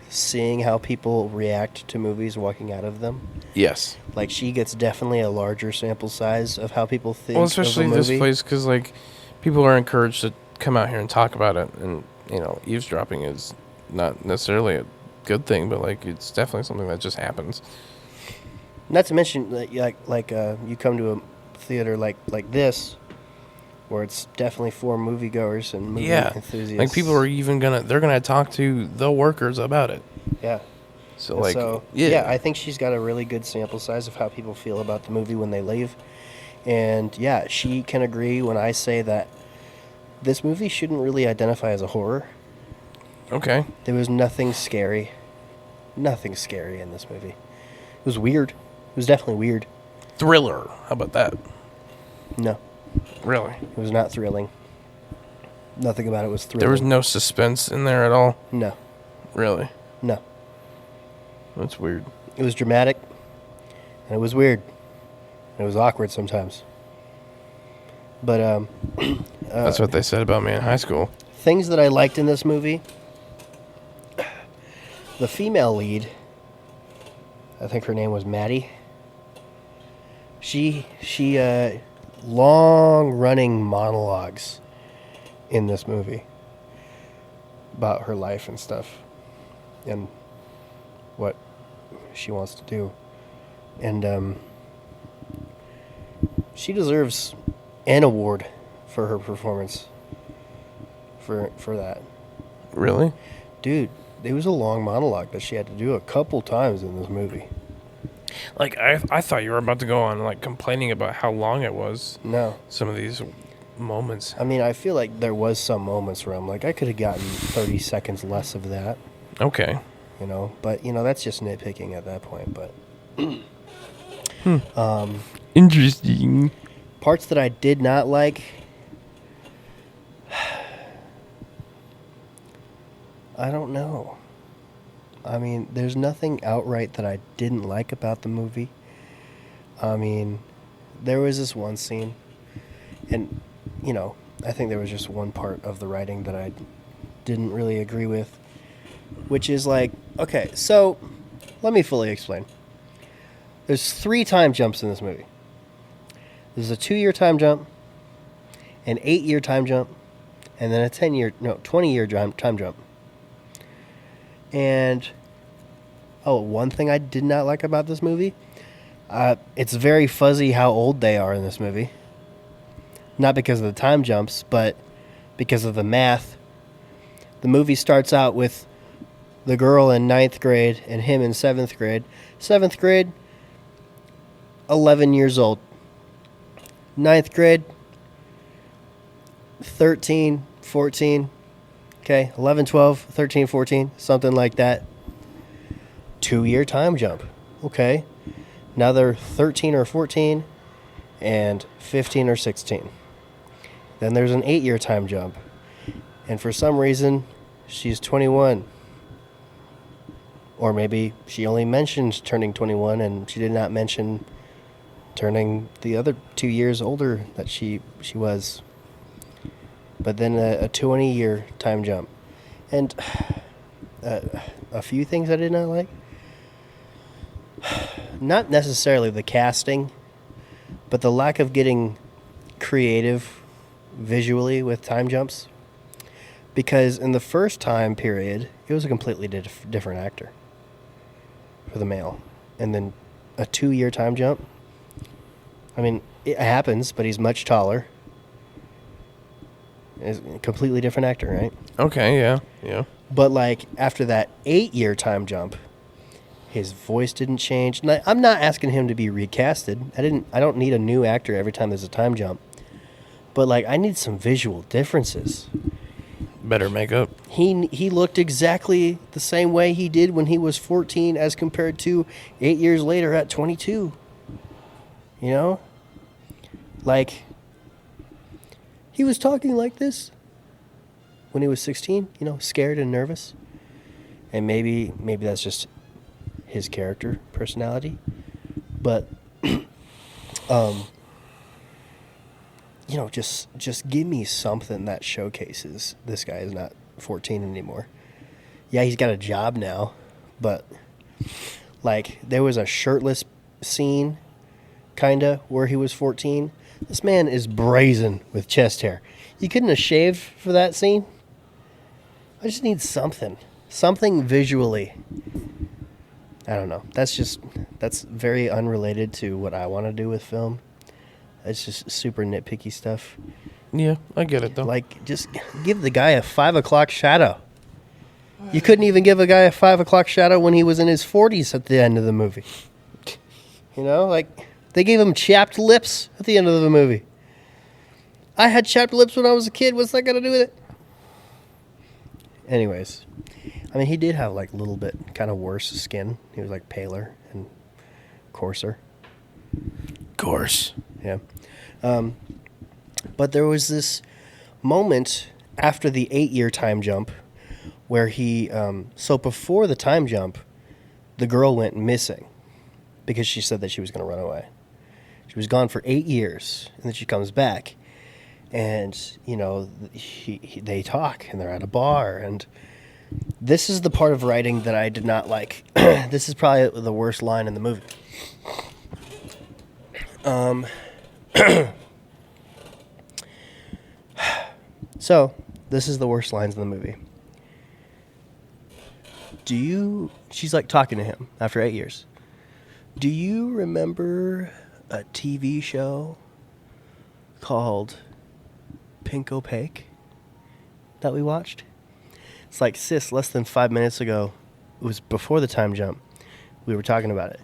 seeing how people react to movies walking out of them. Yes. Like she gets definitely a larger sample size of how people think. Well, especially of a this movie. place, because like people are encouraged to come out here and talk about it, and eavesdropping is not necessarily a good thing, but like it's definitely something that just happens. Not to mention, like you come to a theater like this, where it's definitely for moviegoers and movie enthusiasts. Like people are even they're gonna talk to the workers about it. Yeah. So And yeah, I think she's got a really good sample size of how people feel about the movie when they leave. And yeah, she can agree when I say that this movie shouldn't really identify as a horror. okay. There was nothing scary. Nothing scary in this movie. It was weird. It was definitely weird. Thriller. How about that? No, Really? it was not thrilling. Nothing about it was thrilling. There was no suspense in there at all. No, Really? no. That's weird. It was dramatic, and it was weird. And it was awkward sometimes. But That's what they said about me in high school. things that I liked in this movie. The female lead, I think her name was Maddie. She long running monologues in this movie about her life and stuff and what she wants to do. And she deserves an award for her performance for that. Really? Dude, it was a long monologue that she had to do a couple times in this movie. Like I thought you were about to go on like complaining about how long it was. No. Some of these moments. I mean, I feel like there was some moments where I'm like, I could have gotten 30 seconds less of that, Okay. but that's just nitpicking at that point. But Interesting. parts that I did not like, I don't know. I mean, there's nothing outright that I didn't like about the movie. I mean, there was this one scene, and, I think there was just one part of the writing that I didn't really agree with, which is like, okay, so let me fully explain. There's 3 time jumps in this movie. There's a 2-year time jump, an 8-year time jump, and then a 20-year time jump. And, one thing I did not like about this movie, it's very fuzzy how old they are in this movie. Not because of the time jumps, but because of the math. The movie starts out with the girl in 9th grade and him in 7th grade. 7th grade, 11 years old. 9th grade, 13, 14. Okay, 11, 12, 13, 14, something like that. 2-year time jump. Okay. Now they're 13 or 14 and 15 or 16. Then there's an 8-year time jump. And for some reason, she's 21. Or maybe she only mentioned turning 21 and she did not mention turning the other 2 years older that she was. But then a 20-year time jump. And a few things I did not like. Not necessarily the casting, but the lack of getting creative visually with time jumps. Because in the first time period, it was a completely different actor for the male. And then a 2-year time jump. I mean, it happens, but he's much taller. It's a completely different actor, right? Okay, yeah, yeah. But like after that 8-year time jump, his voice didn't change. And I'm not asking him to be recasted. I don't need a new actor every time there's a time jump. But like I need some visual differences. Better makeup. He looked exactly the same way he did when he was 14 as compared to 8 years later at 22. You know? Like he was talking like this when he was 16, you know, scared and nervous. And maybe that's just his character, personality. But you know, just give me something that showcases this guy is not 14 anymore. Yeah, he's got a job now, but like there was a shirtless scene kinda where he was 14. This man is brazen with chest hair. You couldn't have shaved for that scene? I just need something visually. I don't know. That's very unrelated to what I want to do with film. It's just super nitpicky stuff. Yeah, I get it though. Like, just give the guy a 5 o'clock shadow. You couldn't even give a guy a 5 o'clock shadow when he was in his 40s at the end of the movie. You know, like, they gave him chapped lips at the end of the movie. I had chapped lips when I was a kid. What's that got to do with it? Anyways, I mean, he did have, like, a little bit kind of worse skin. He was, like, paler and coarser. Coarse. Yeah. But there was this moment after the 8-year time jump where he, so before the time jump, the girl went missing because she said that she was going to run away. She was gone for 8 years, and then she comes back, and, you know, they talk, and they're at a bar, and this is the part of writing that I did not like. This is probably the worst line in the movie. So, this is the worst lines in the movie. She's like talking to him after 8 years. Do you remember a TV show called Pink Opaque that we watched? It's like, sis, less than 5 minutes ago, it was before the time jump, we were talking about it.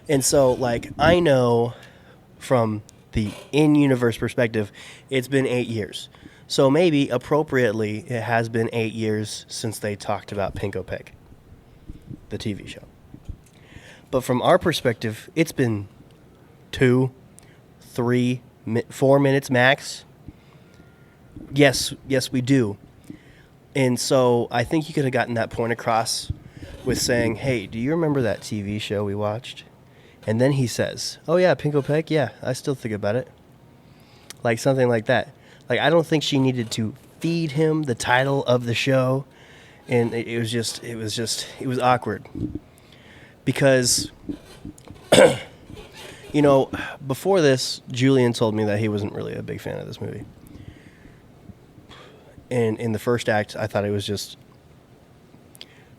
And so, like, I know from the in-universe perspective, it's been 8 years. So maybe, appropriately, it has been 8 years since they talked about Pink Opaque, the TV show. But from our perspective, it's been 2, 3, 4 minutes max. Yes, we do. And so I think you could have gotten that point across with saying, hey, do you remember that TV show we watched? And then he says, oh yeah, Pink Opaque, yeah, I still think about it. Like something like that. Like, I don't think she needed to feed him the title of the show. And it was awkward. Because, you know, before this, Julian told me that he wasn't really a big fan of this movie. And in the first act, I thought it was just,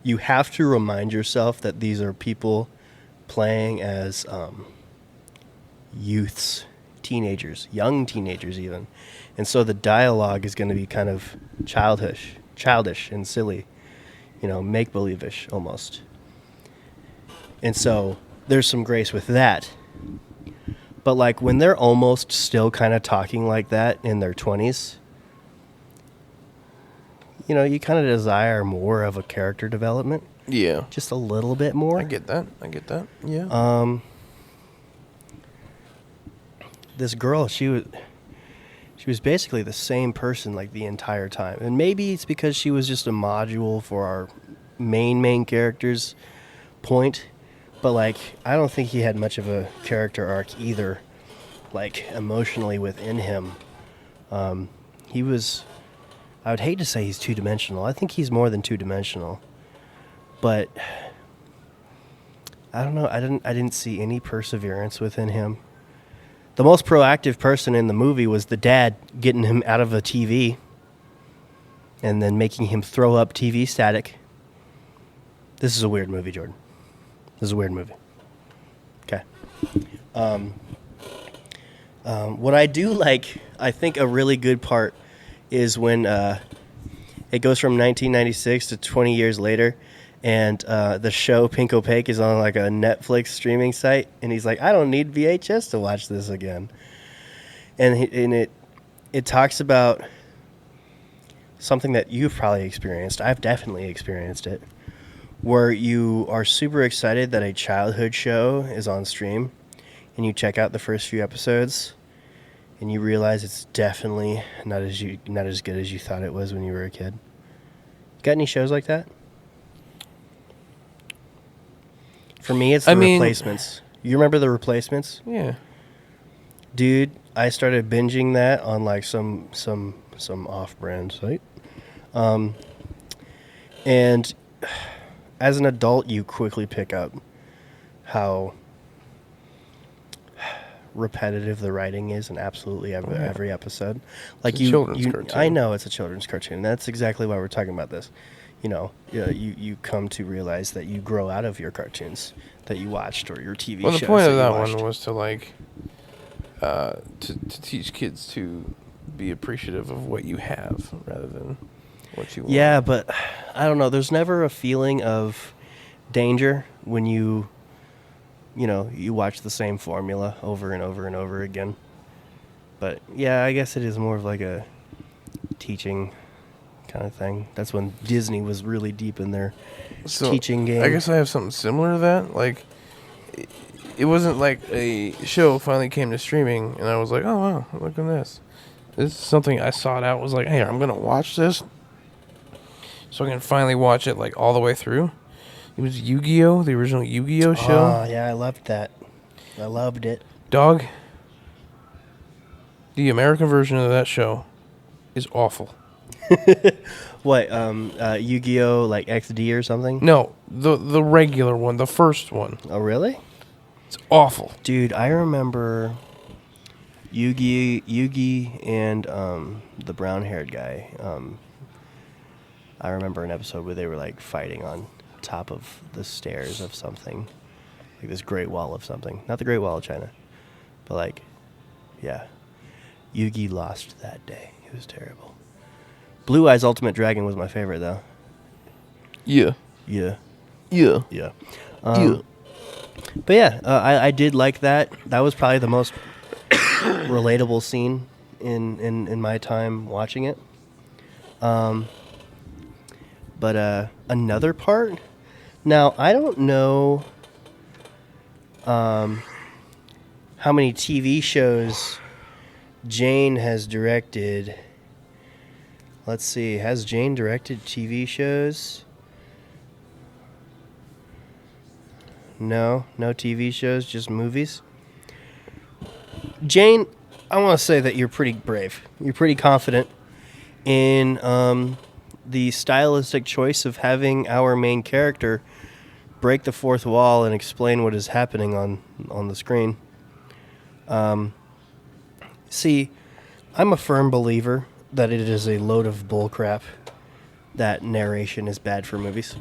you have to remind yourself that these are people playing as youths, teenagers, young teenagers even. And so the dialogue is going to be kind of childish and silly, you know, make-believe-ish almost. And so there's some grace with that. But like when they're almost still kind of talking like that in their 20s, you know, you kind of desire more of a character development. Yeah. Just a little bit more. I get that. Yeah. This girl, she was basically the same person like the entire time. And maybe it's because she was just a module for our main characters, point, but like I don't think he had much of a character arc either, like emotionally within him. He was, I would hate to say he's two-dimensional. I think he's more than two-dimensional, but I don't know. I didn't see any perseverance within him. The most proactive person in the movie was the dad getting him out of a TV and then making him throw up TV static. This is a weird movie, Jordan. This is a weird movie. Okay. What I do like, I think a really good part is when it goes from 1996 to 20 years later, and the show Pink Opaque is on like a Netflix streaming site, and he's like, I don't need VHS to watch this again. And it talks about something that you've probably experienced. I've definitely experienced it, where you are super excited that a childhood show is on stream, and you check out the first few episodes, and you realize it's definitely not as good as you thought it was when you were a kid. Got any shows like that? For me, it's the Replacements. You remember the Replacements? Yeah. Dude, I started binging that on like some off-brand site. And as an adult, you quickly pick up how repetitive the writing is in absolutely every episode. Like It's a children's cartoon. I know it's a children's cartoon. That's exactly why we're talking about this. You come to realize that you grow out of your cartoons that you watched or your TV shows. Well, the point of that watched. one was to like to teach kids to be appreciative of what you have rather than what you want. Yeah, but I don't know. There's never a feeling of danger when you watch the same formula over and over and over again. But yeah, I guess it is more of like a teaching kind of thing. That's when Disney was really deep in their teaching game. I guess I have something similar to that. Like, it wasn't like a show finally came to streaming and I was like, oh wow, look at this. This is something I sought out. Was like, hey, I'm gonna watch this, so I can finally watch it like all the way through. It was Yu-Gi-Oh, the original Yu-Gi-Oh show. Oh yeah, I loved that. I loved it. Dog. The American version of that show is awful. What, Yu-Gi-Oh like XD or something? No, the regular one, the first one. Oh really? It's awful. Dude, I remember Yugi and the brown-haired guy. I remember an episode where they were like fighting on top of the stairs of something, like this Great Wall of something. Not the Great Wall of China, but like, yeah. Yugi lost that day. It was terrible. Blue Eyes Ultimate Dragon was my favorite though. Yeah. Yeah. Yeah. Yeah. Yeah. But yeah, I did like that. That was probably the most relatable scene in my time watching it. But another part. Now I don't know how many TV shows Jane has directed. Let's see. Has Jane directed TV shows? No TV shows, just movies. Jane, I want to say that you're pretty brave. You're pretty confident in the stylistic choice of having our main character break the fourth wall and explain what is happening on the screen. See, I'm a firm believer that it is a load of bullcrap that narration is bad for movies.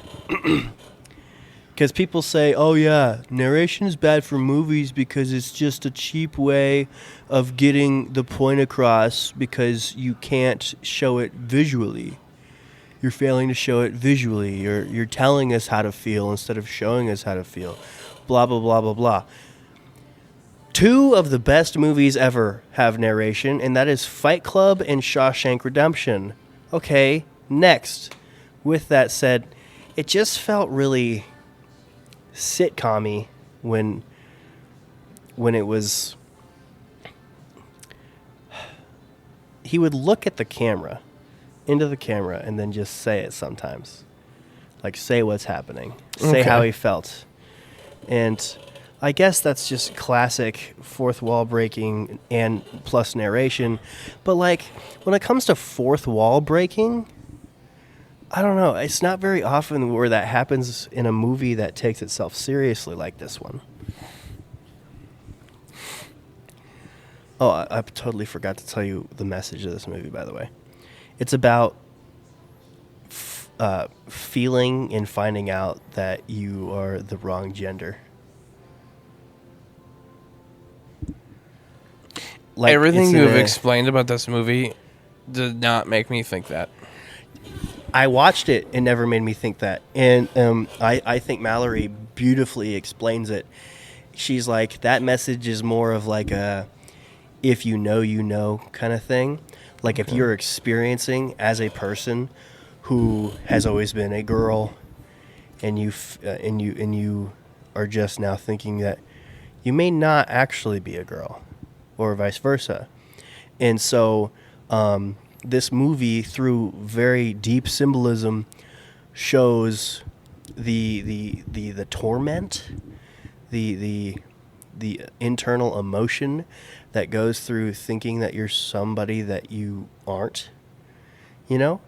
Because people say, oh yeah, narration is bad for movies because it's just a cheap way of getting the point across because you can't show it visually. You're failing to show it visually. You're telling us how to feel instead of showing us how to feel. Blah, blah, blah, blah, blah. Two of the best movies ever have narration, and that is Fight Club and Shawshank Redemption. Okay, next. With that said, it just felt really sitcom-y when it was... He would look at the camera, into the camera, and then just say it sometimes. Like, say what's happening. Say Okay. how he felt. And I guess that's just classic fourth wall breaking and plus narration. But like when it comes to fourth wall breaking, I don't know. It's not very often where that happens in a movie that takes itself seriously like this one. Oh, I totally forgot to tell you the message of this movie, by the way. It's about feeling and finding out that you are the wrong gender. Like, Everything it's you in have a- explained about this movie did not make me think that. I watched it and never made me think that. And I think Mallory beautifully explains it. She's like, that message is more of like a if you know kind of thing. Like if you're experiencing as a person who has always been a girl and you are just now thinking that you may not actually be a girl or vice versa. And so this movie, through very deep symbolism, shows the torment, the internal emotion that goes through thinking that you're somebody that you aren't, you know?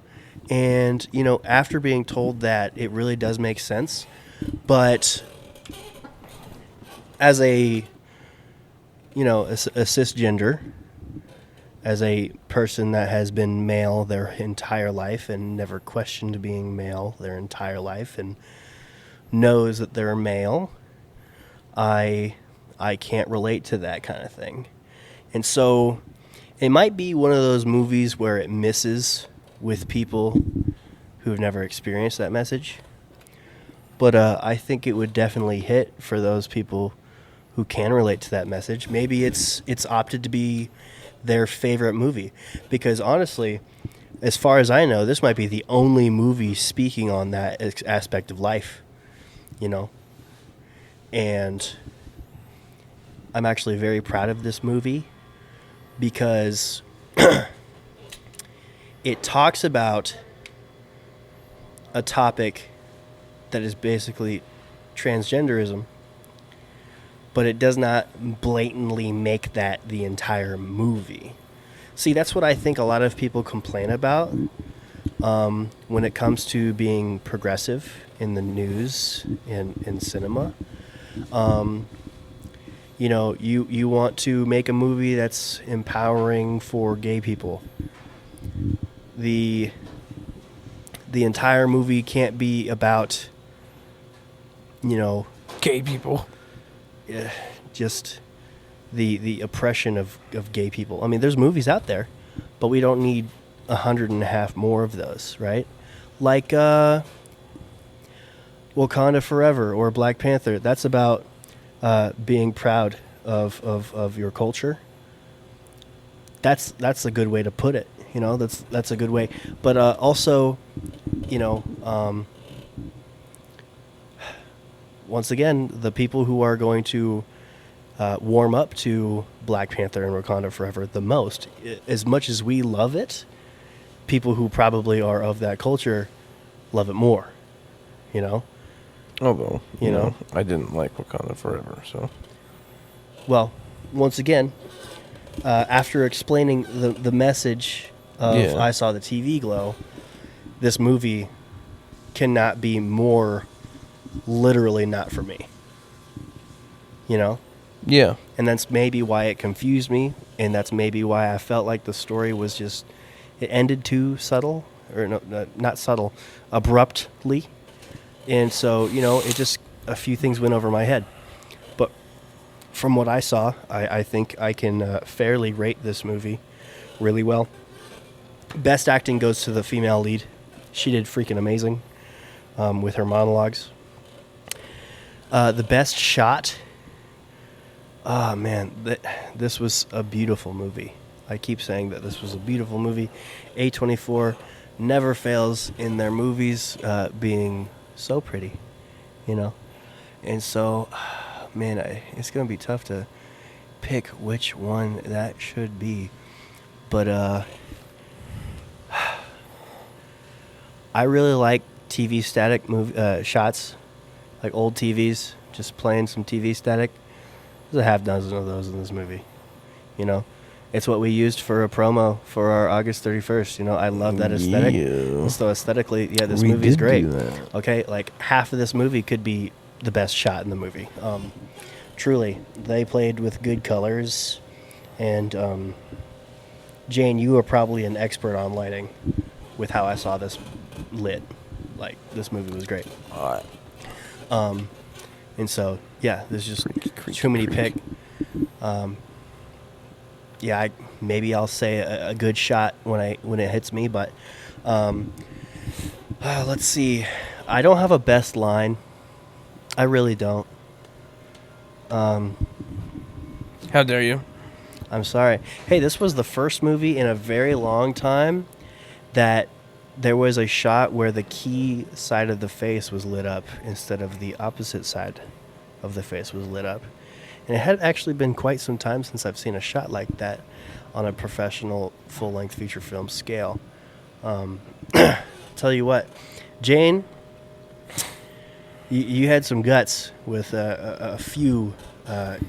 And, you know, after being told that, it really does make sense. But as a, you know, a cisgender, as a person that has been male their entire life and never questioned being male their entire life and knows that they're male, I can't relate to that kind of thing. And so it might be one of those movies where it misses with people who have never experienced that message. But I think it would definitely hit for those people who can relate to that message. Maybe it's opted to be their favorite movie. Because honestly, as far as I know, this might be the only movie speaking on that aspect of life, you know? And I'm actually very proud of this movie because it talks about a topic that is basically transgenderism, but it does not blatantly make that the entire movie. See, that's what I think a lot of people complain about when it comes to being progressive in the news and in cinema. You know, you want to make a movie that's empowering for gay people. The entire movie can't be about, you know, Gay people. just the oppression of gay people. I mean, there's movies out there, but we don't need 150 more of those, right? Like Wakanda Forever or Black Panther. That's about being proud of your culture. That's a good way to put it. You know, that's a good way. But also, you know, once again, the people who are going to warm up to Black Panther and Wakanda Forever the most, as much as we love it, people who probably are of that culture love it more. You know. Although, You know. I didn't like Wakanda Forever, so. Well, once again, after explaining the message of Yeah. I Saw the TV Glow, this movie cannot be more literally not for me. You know? Yeah. And that's maybe why it confused me, and that's maybe why I felt like the story was just, it ended too subtle, or no, not subtle, abruptly. And so, you know, it just, a few things went over my head. But from what I saw, I think I can fairly rate this movie really well. Best acting goes to the female lead. She did freaking amazing with her monologues. The best shot, oh man, this was a beautiful movie. I keep saying that this was a beautiful movie. A24 never fails in their movies being so pretty, you know? And so, man, it's going to be tough to pick which one that should be. But I really like TV static shots, like old TVs just playing some TV static. There's a half dozen of those in this movie. You know, it's what we used for a promo for our August 31st. You know, I love that aesthetic. Yeah. So aesthetically, yeah, this We movie's did great. do that. Okay, like half of this movie could be the best shot in the movie. Truly, they played with good colors, and Jane, you are probably an expert on lighting with how I saw this lit. Like, this movie was great. And so, yeah, there's just too many pick. Yeah, maybe I'll say a good shot when it hits me, but let's see. I don't have a best line. I really don't. How dare you? I'm sorry. Hey, this was the first movie in a very long time that there was a shot where the key side of the face was lit up instead of the opposite side of the face was lit up. And it had actually been quite some time since I've seen a shot like that on a professional full-length feature film scale. Tell you what, Jane, you had some guts with a few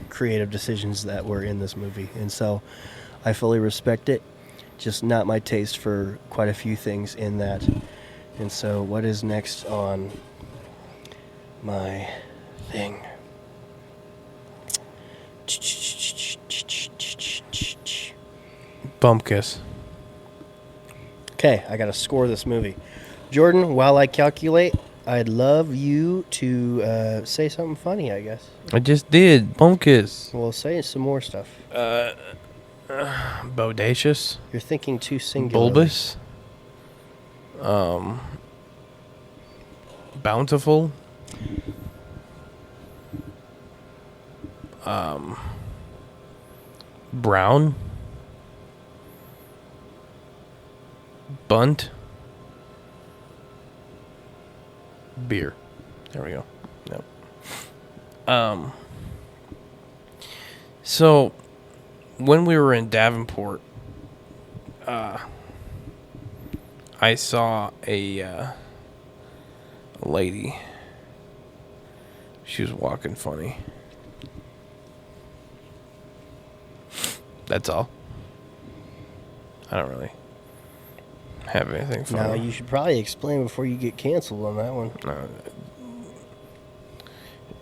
creative decisions that were in this movie. And so I fully respect it. Just not my taste for quite a few things in that. And so what is next on my thing? Bump kiss. Okay, I got to score this movie. Jordan, while I calculate, I'd love you to say something funny, I guess. I just did. Bump kiss. Well, say some more stuff. Bodacious. You're thinking too singular. Bulbous. Bountiful. Brown. Bunt. Beer. There we go. Yep. So when we were in Davenport, I saw a lady. She was walking funny. That's all. I don't really have anything funny. Now, you should probably explain before you get canceled on that one.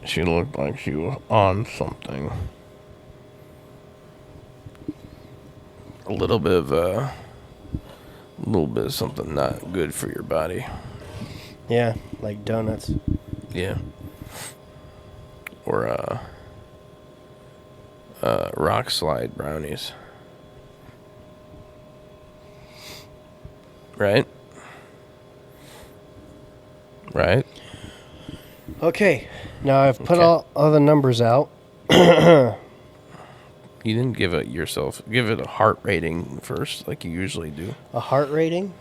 She looked like she was on something. A little bit of something not good for your body. Yeah, like donuts. Yeah. Or rock slide brownies. Right? Right? Okay, now I've put Okay. all the numbers out. You didn't give it a heart rating first, like you usually do. A heart rating?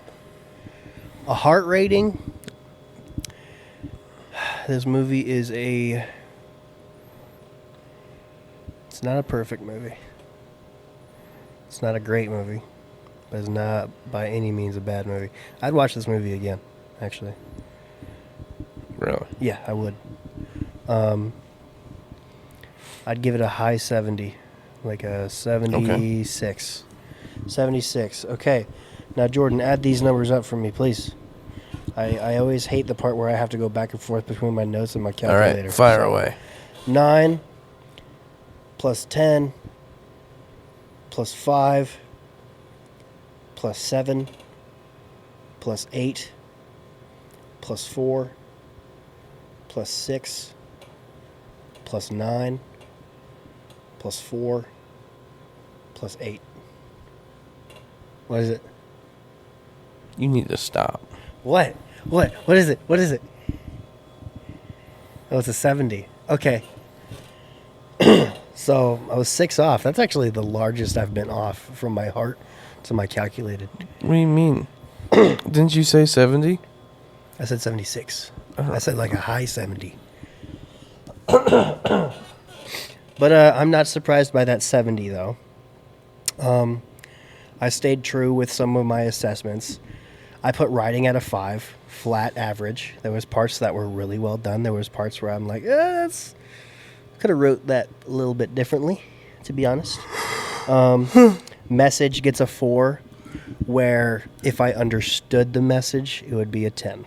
A heart rating? This movie is it's not a perfect movie. It's not a great movie. But it's not by any means a bad movie. I'd watch this movie again, actually. Really? Yeah, I would. I'd give it a high 70. Like a 76. 76. Okay. Now, Jordan, add these numbers up for me, please. I always hate the part where I have to go back and forth between my notes and my All calculator. right, fire away. 9 plus 10 plus 5 plus 7 plus 8 plus 4 plus 6 plus 9 plus 4 plus 8. What is it? You need to stop. What? What is it? What is it? Oh, it's a 70. Okay. So I was 6 off. That's actually the largest I've been off from my heart to my calculated. What do you mean? Didn't you say 70? I said 76. I said like a high 70. But I'm not surprised by that 70, though. I stayed true with some of my assessments. I put writing at a 5, flat average. There was parts that were really well done. There was parts where I'm like, Could have wrote that a little bit differently, to be honest. Message gets a 4, where if I understood the message, it would be a 10.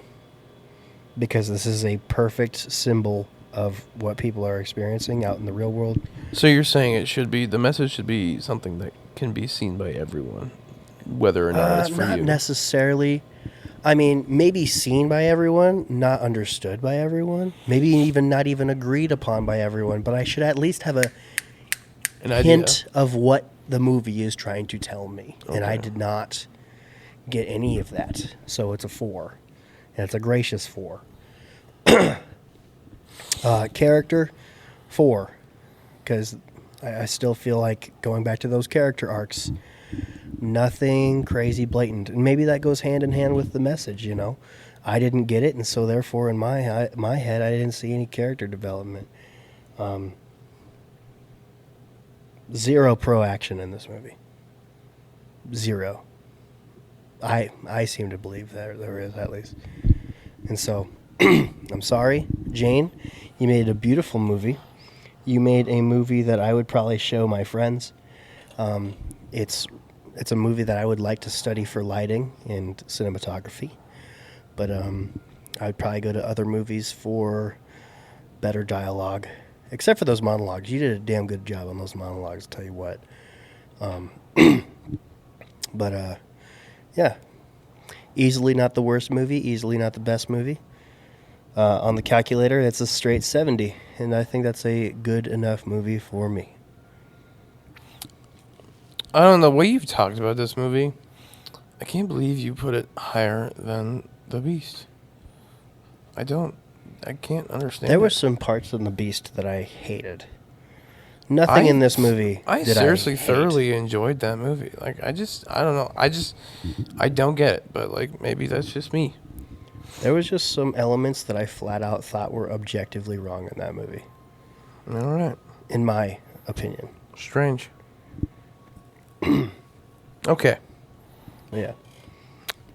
Because this is a perfect symbol of what people are experiencing out in the real world. So you're saying the message should be something that can be seen by everyone, whether or not it's for Not you. necessarily. I mean, maybe seen by everyone, not understood by everyone. Maybe even not even agreed upon by everyone. But I should at least have a An idea. hint of what the movie is trying to tell me. And I Okay. did not get any of that. So it's a 4. And it's a gracious 4. Character, 4. Because I still feel like going back to those character arcs, nothing crazy blatant. And maybe that goes hand in hand with the message, you know. I didn't get it, and so therefore in my head, I didn't see any character development. Zero pro action in this movie. Zero. I seem to believe there is, at least. And so, I'm sorry, Jane. You made a beautiful movie. You made a movie that I would probably show my friends. It's a movie that I would like to study for lighting and cinematography. But I'd probably go to other movies for better dialogue. Except for those monologues. You did a damn good job on those monologues, I'll tell you what. But yeah. Easily not the worst movie. Easily not the best movie. On the calculator, it's a straight 70. And I think that's a good enough movie for me. I don't know. The way you've talked about this movie, I can't believe you put it higher than The Beast. I can't understand. There were it. some parts in The Beast that I hated. Nothing in this movie I did seriously hate. thoroughly enjoyed that movie. Like, I don't know. I don't get it, but like maybe that's just me. There was just some elements that I flat out thought were objectively wrong in that movie, All right. in my opinion. Strange. Okay. Yeah.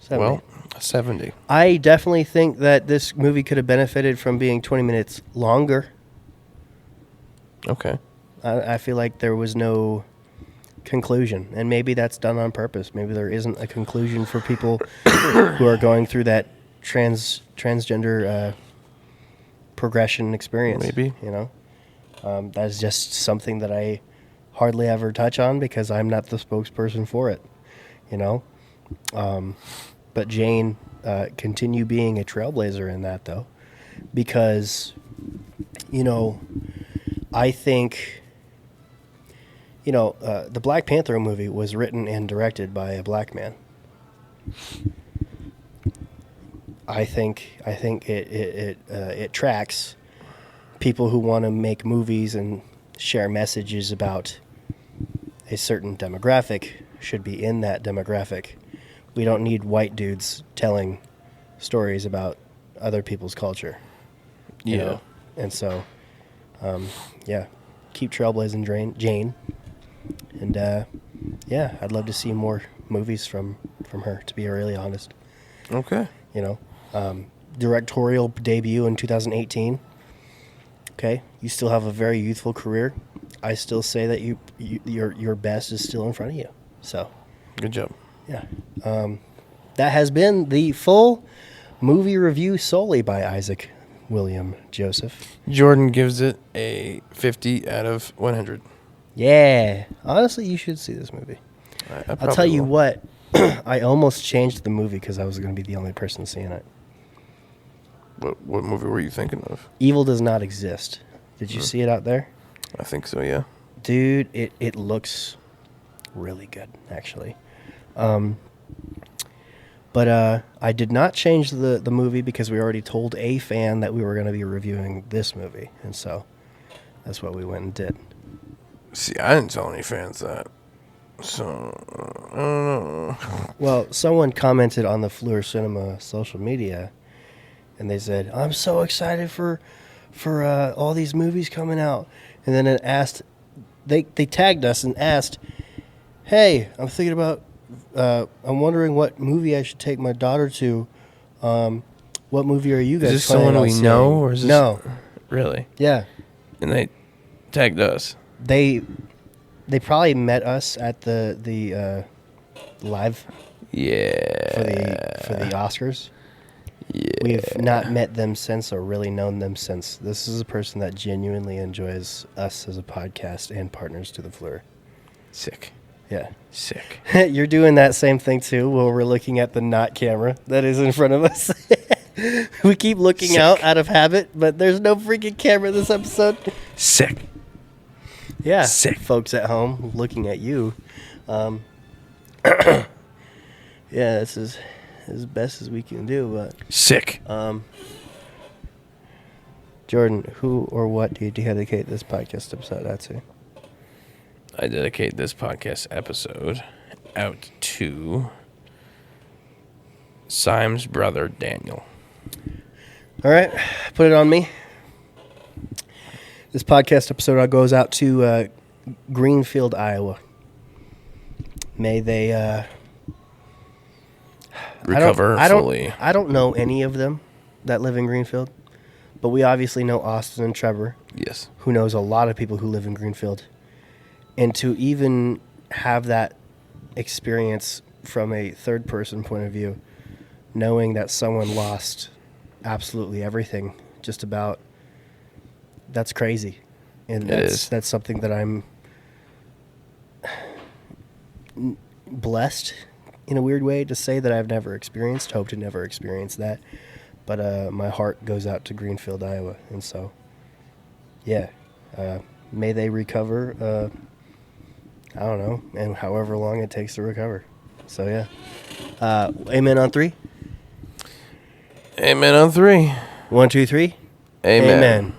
Well, 70. I definitely think that this movie could have benefited from being 20 minutes longer. Okay. I feel like there was no conclusion, and maybe that's done on purpose. Maybe there isn't a conclusion for people who are going through that transgender progression experience. Maybe. You know, that's just something that I hardly ever touch on because I'm not the spokesperson for it. You know, but Jane continue being a trailblazer in that though, because you know, I think. You know, the Black Panther movie was written and directed by a black man. I think it tracks people who want to make movies and share messages about a certain demographic should be in that demographic. We don't need white dudes telling stories about other people's culture. You Yeah. know? And so, yeah, keep trailblazing, Jane. And yeah, I'd love to see more movies from her. To be really honest, Okay. you know, directorial debut in 2018. Okay, you still have a very youthful career. I still say that your best is still in front of you. So, Good job. yeah, that has been the full movie review solely by Isaac William Joseph. Jordan gives it a 50 out of 100. Yeah, honestly, you should see this movie. I I'll probably tell you will. what, I almost changed the movie because I was going to be the only person seeing it. What movie were you thinking of? Evil Does Not Exist. Did you see it out there? I think so, yeah. Dude, it looks really good, actually. But I did not change the movie because we already told a fan that we were going to be reviewing this movie. And so that's what we went and did. See, I didn't tell any fans that. So, I don't know. Well, someone commented on the Fleur Cinema social media, and they said, "I'm so excited for all these movies coming out." And then it asked, they tagged us and asked, "Hey, I'm thinking about, I'm wondering what movie I should take my daughter to. What movie are you guys?" Is this planning someone on we seeing?" know, or is this... No, Really? yeah, And tagged us. They probably met us at the live Yeah. for the Oscars. Yeah. We've not met them since or really known them since. This is a person that genuinely enjoys us as a podcast and partners to the Fleur. Sick. Yeah. Sick. You're doing that same thing too while we're looking at the not camera that is in front of us. We keep looking out of habit, but there's no freaking camera this episode. Sick. Yeah. Sick. Folks at home looking at you. Yeah, this is as best as we can do, but Sick. Jordan, who or what do you dedicate this podcast episode out to? I dedicate this podcast episode out to Sime's brother, Daniel. All right, put it on me. This podcast episode goes out to Greenfield, Iowa. May they Recover fully. I don't know any of them that live in Greenfield, but we obviously know Austin and Trevor, Yes. who knows a lot of people who live in Greenfield. And to even have that experience from a third person point of view, knowing that someone lost absolutely everything, just about, that's crazy. And that's something that I'm blessed in a weird way to say that I've never experienced, hope to never experience that. But my heart goes out to Greenfield, Iowa. And so, yeah, may they recover, I don't know, and however long it takes to recover. So, yeah. Amen on 3. Amen on 3. 1, 2, 3. Amen. Amen.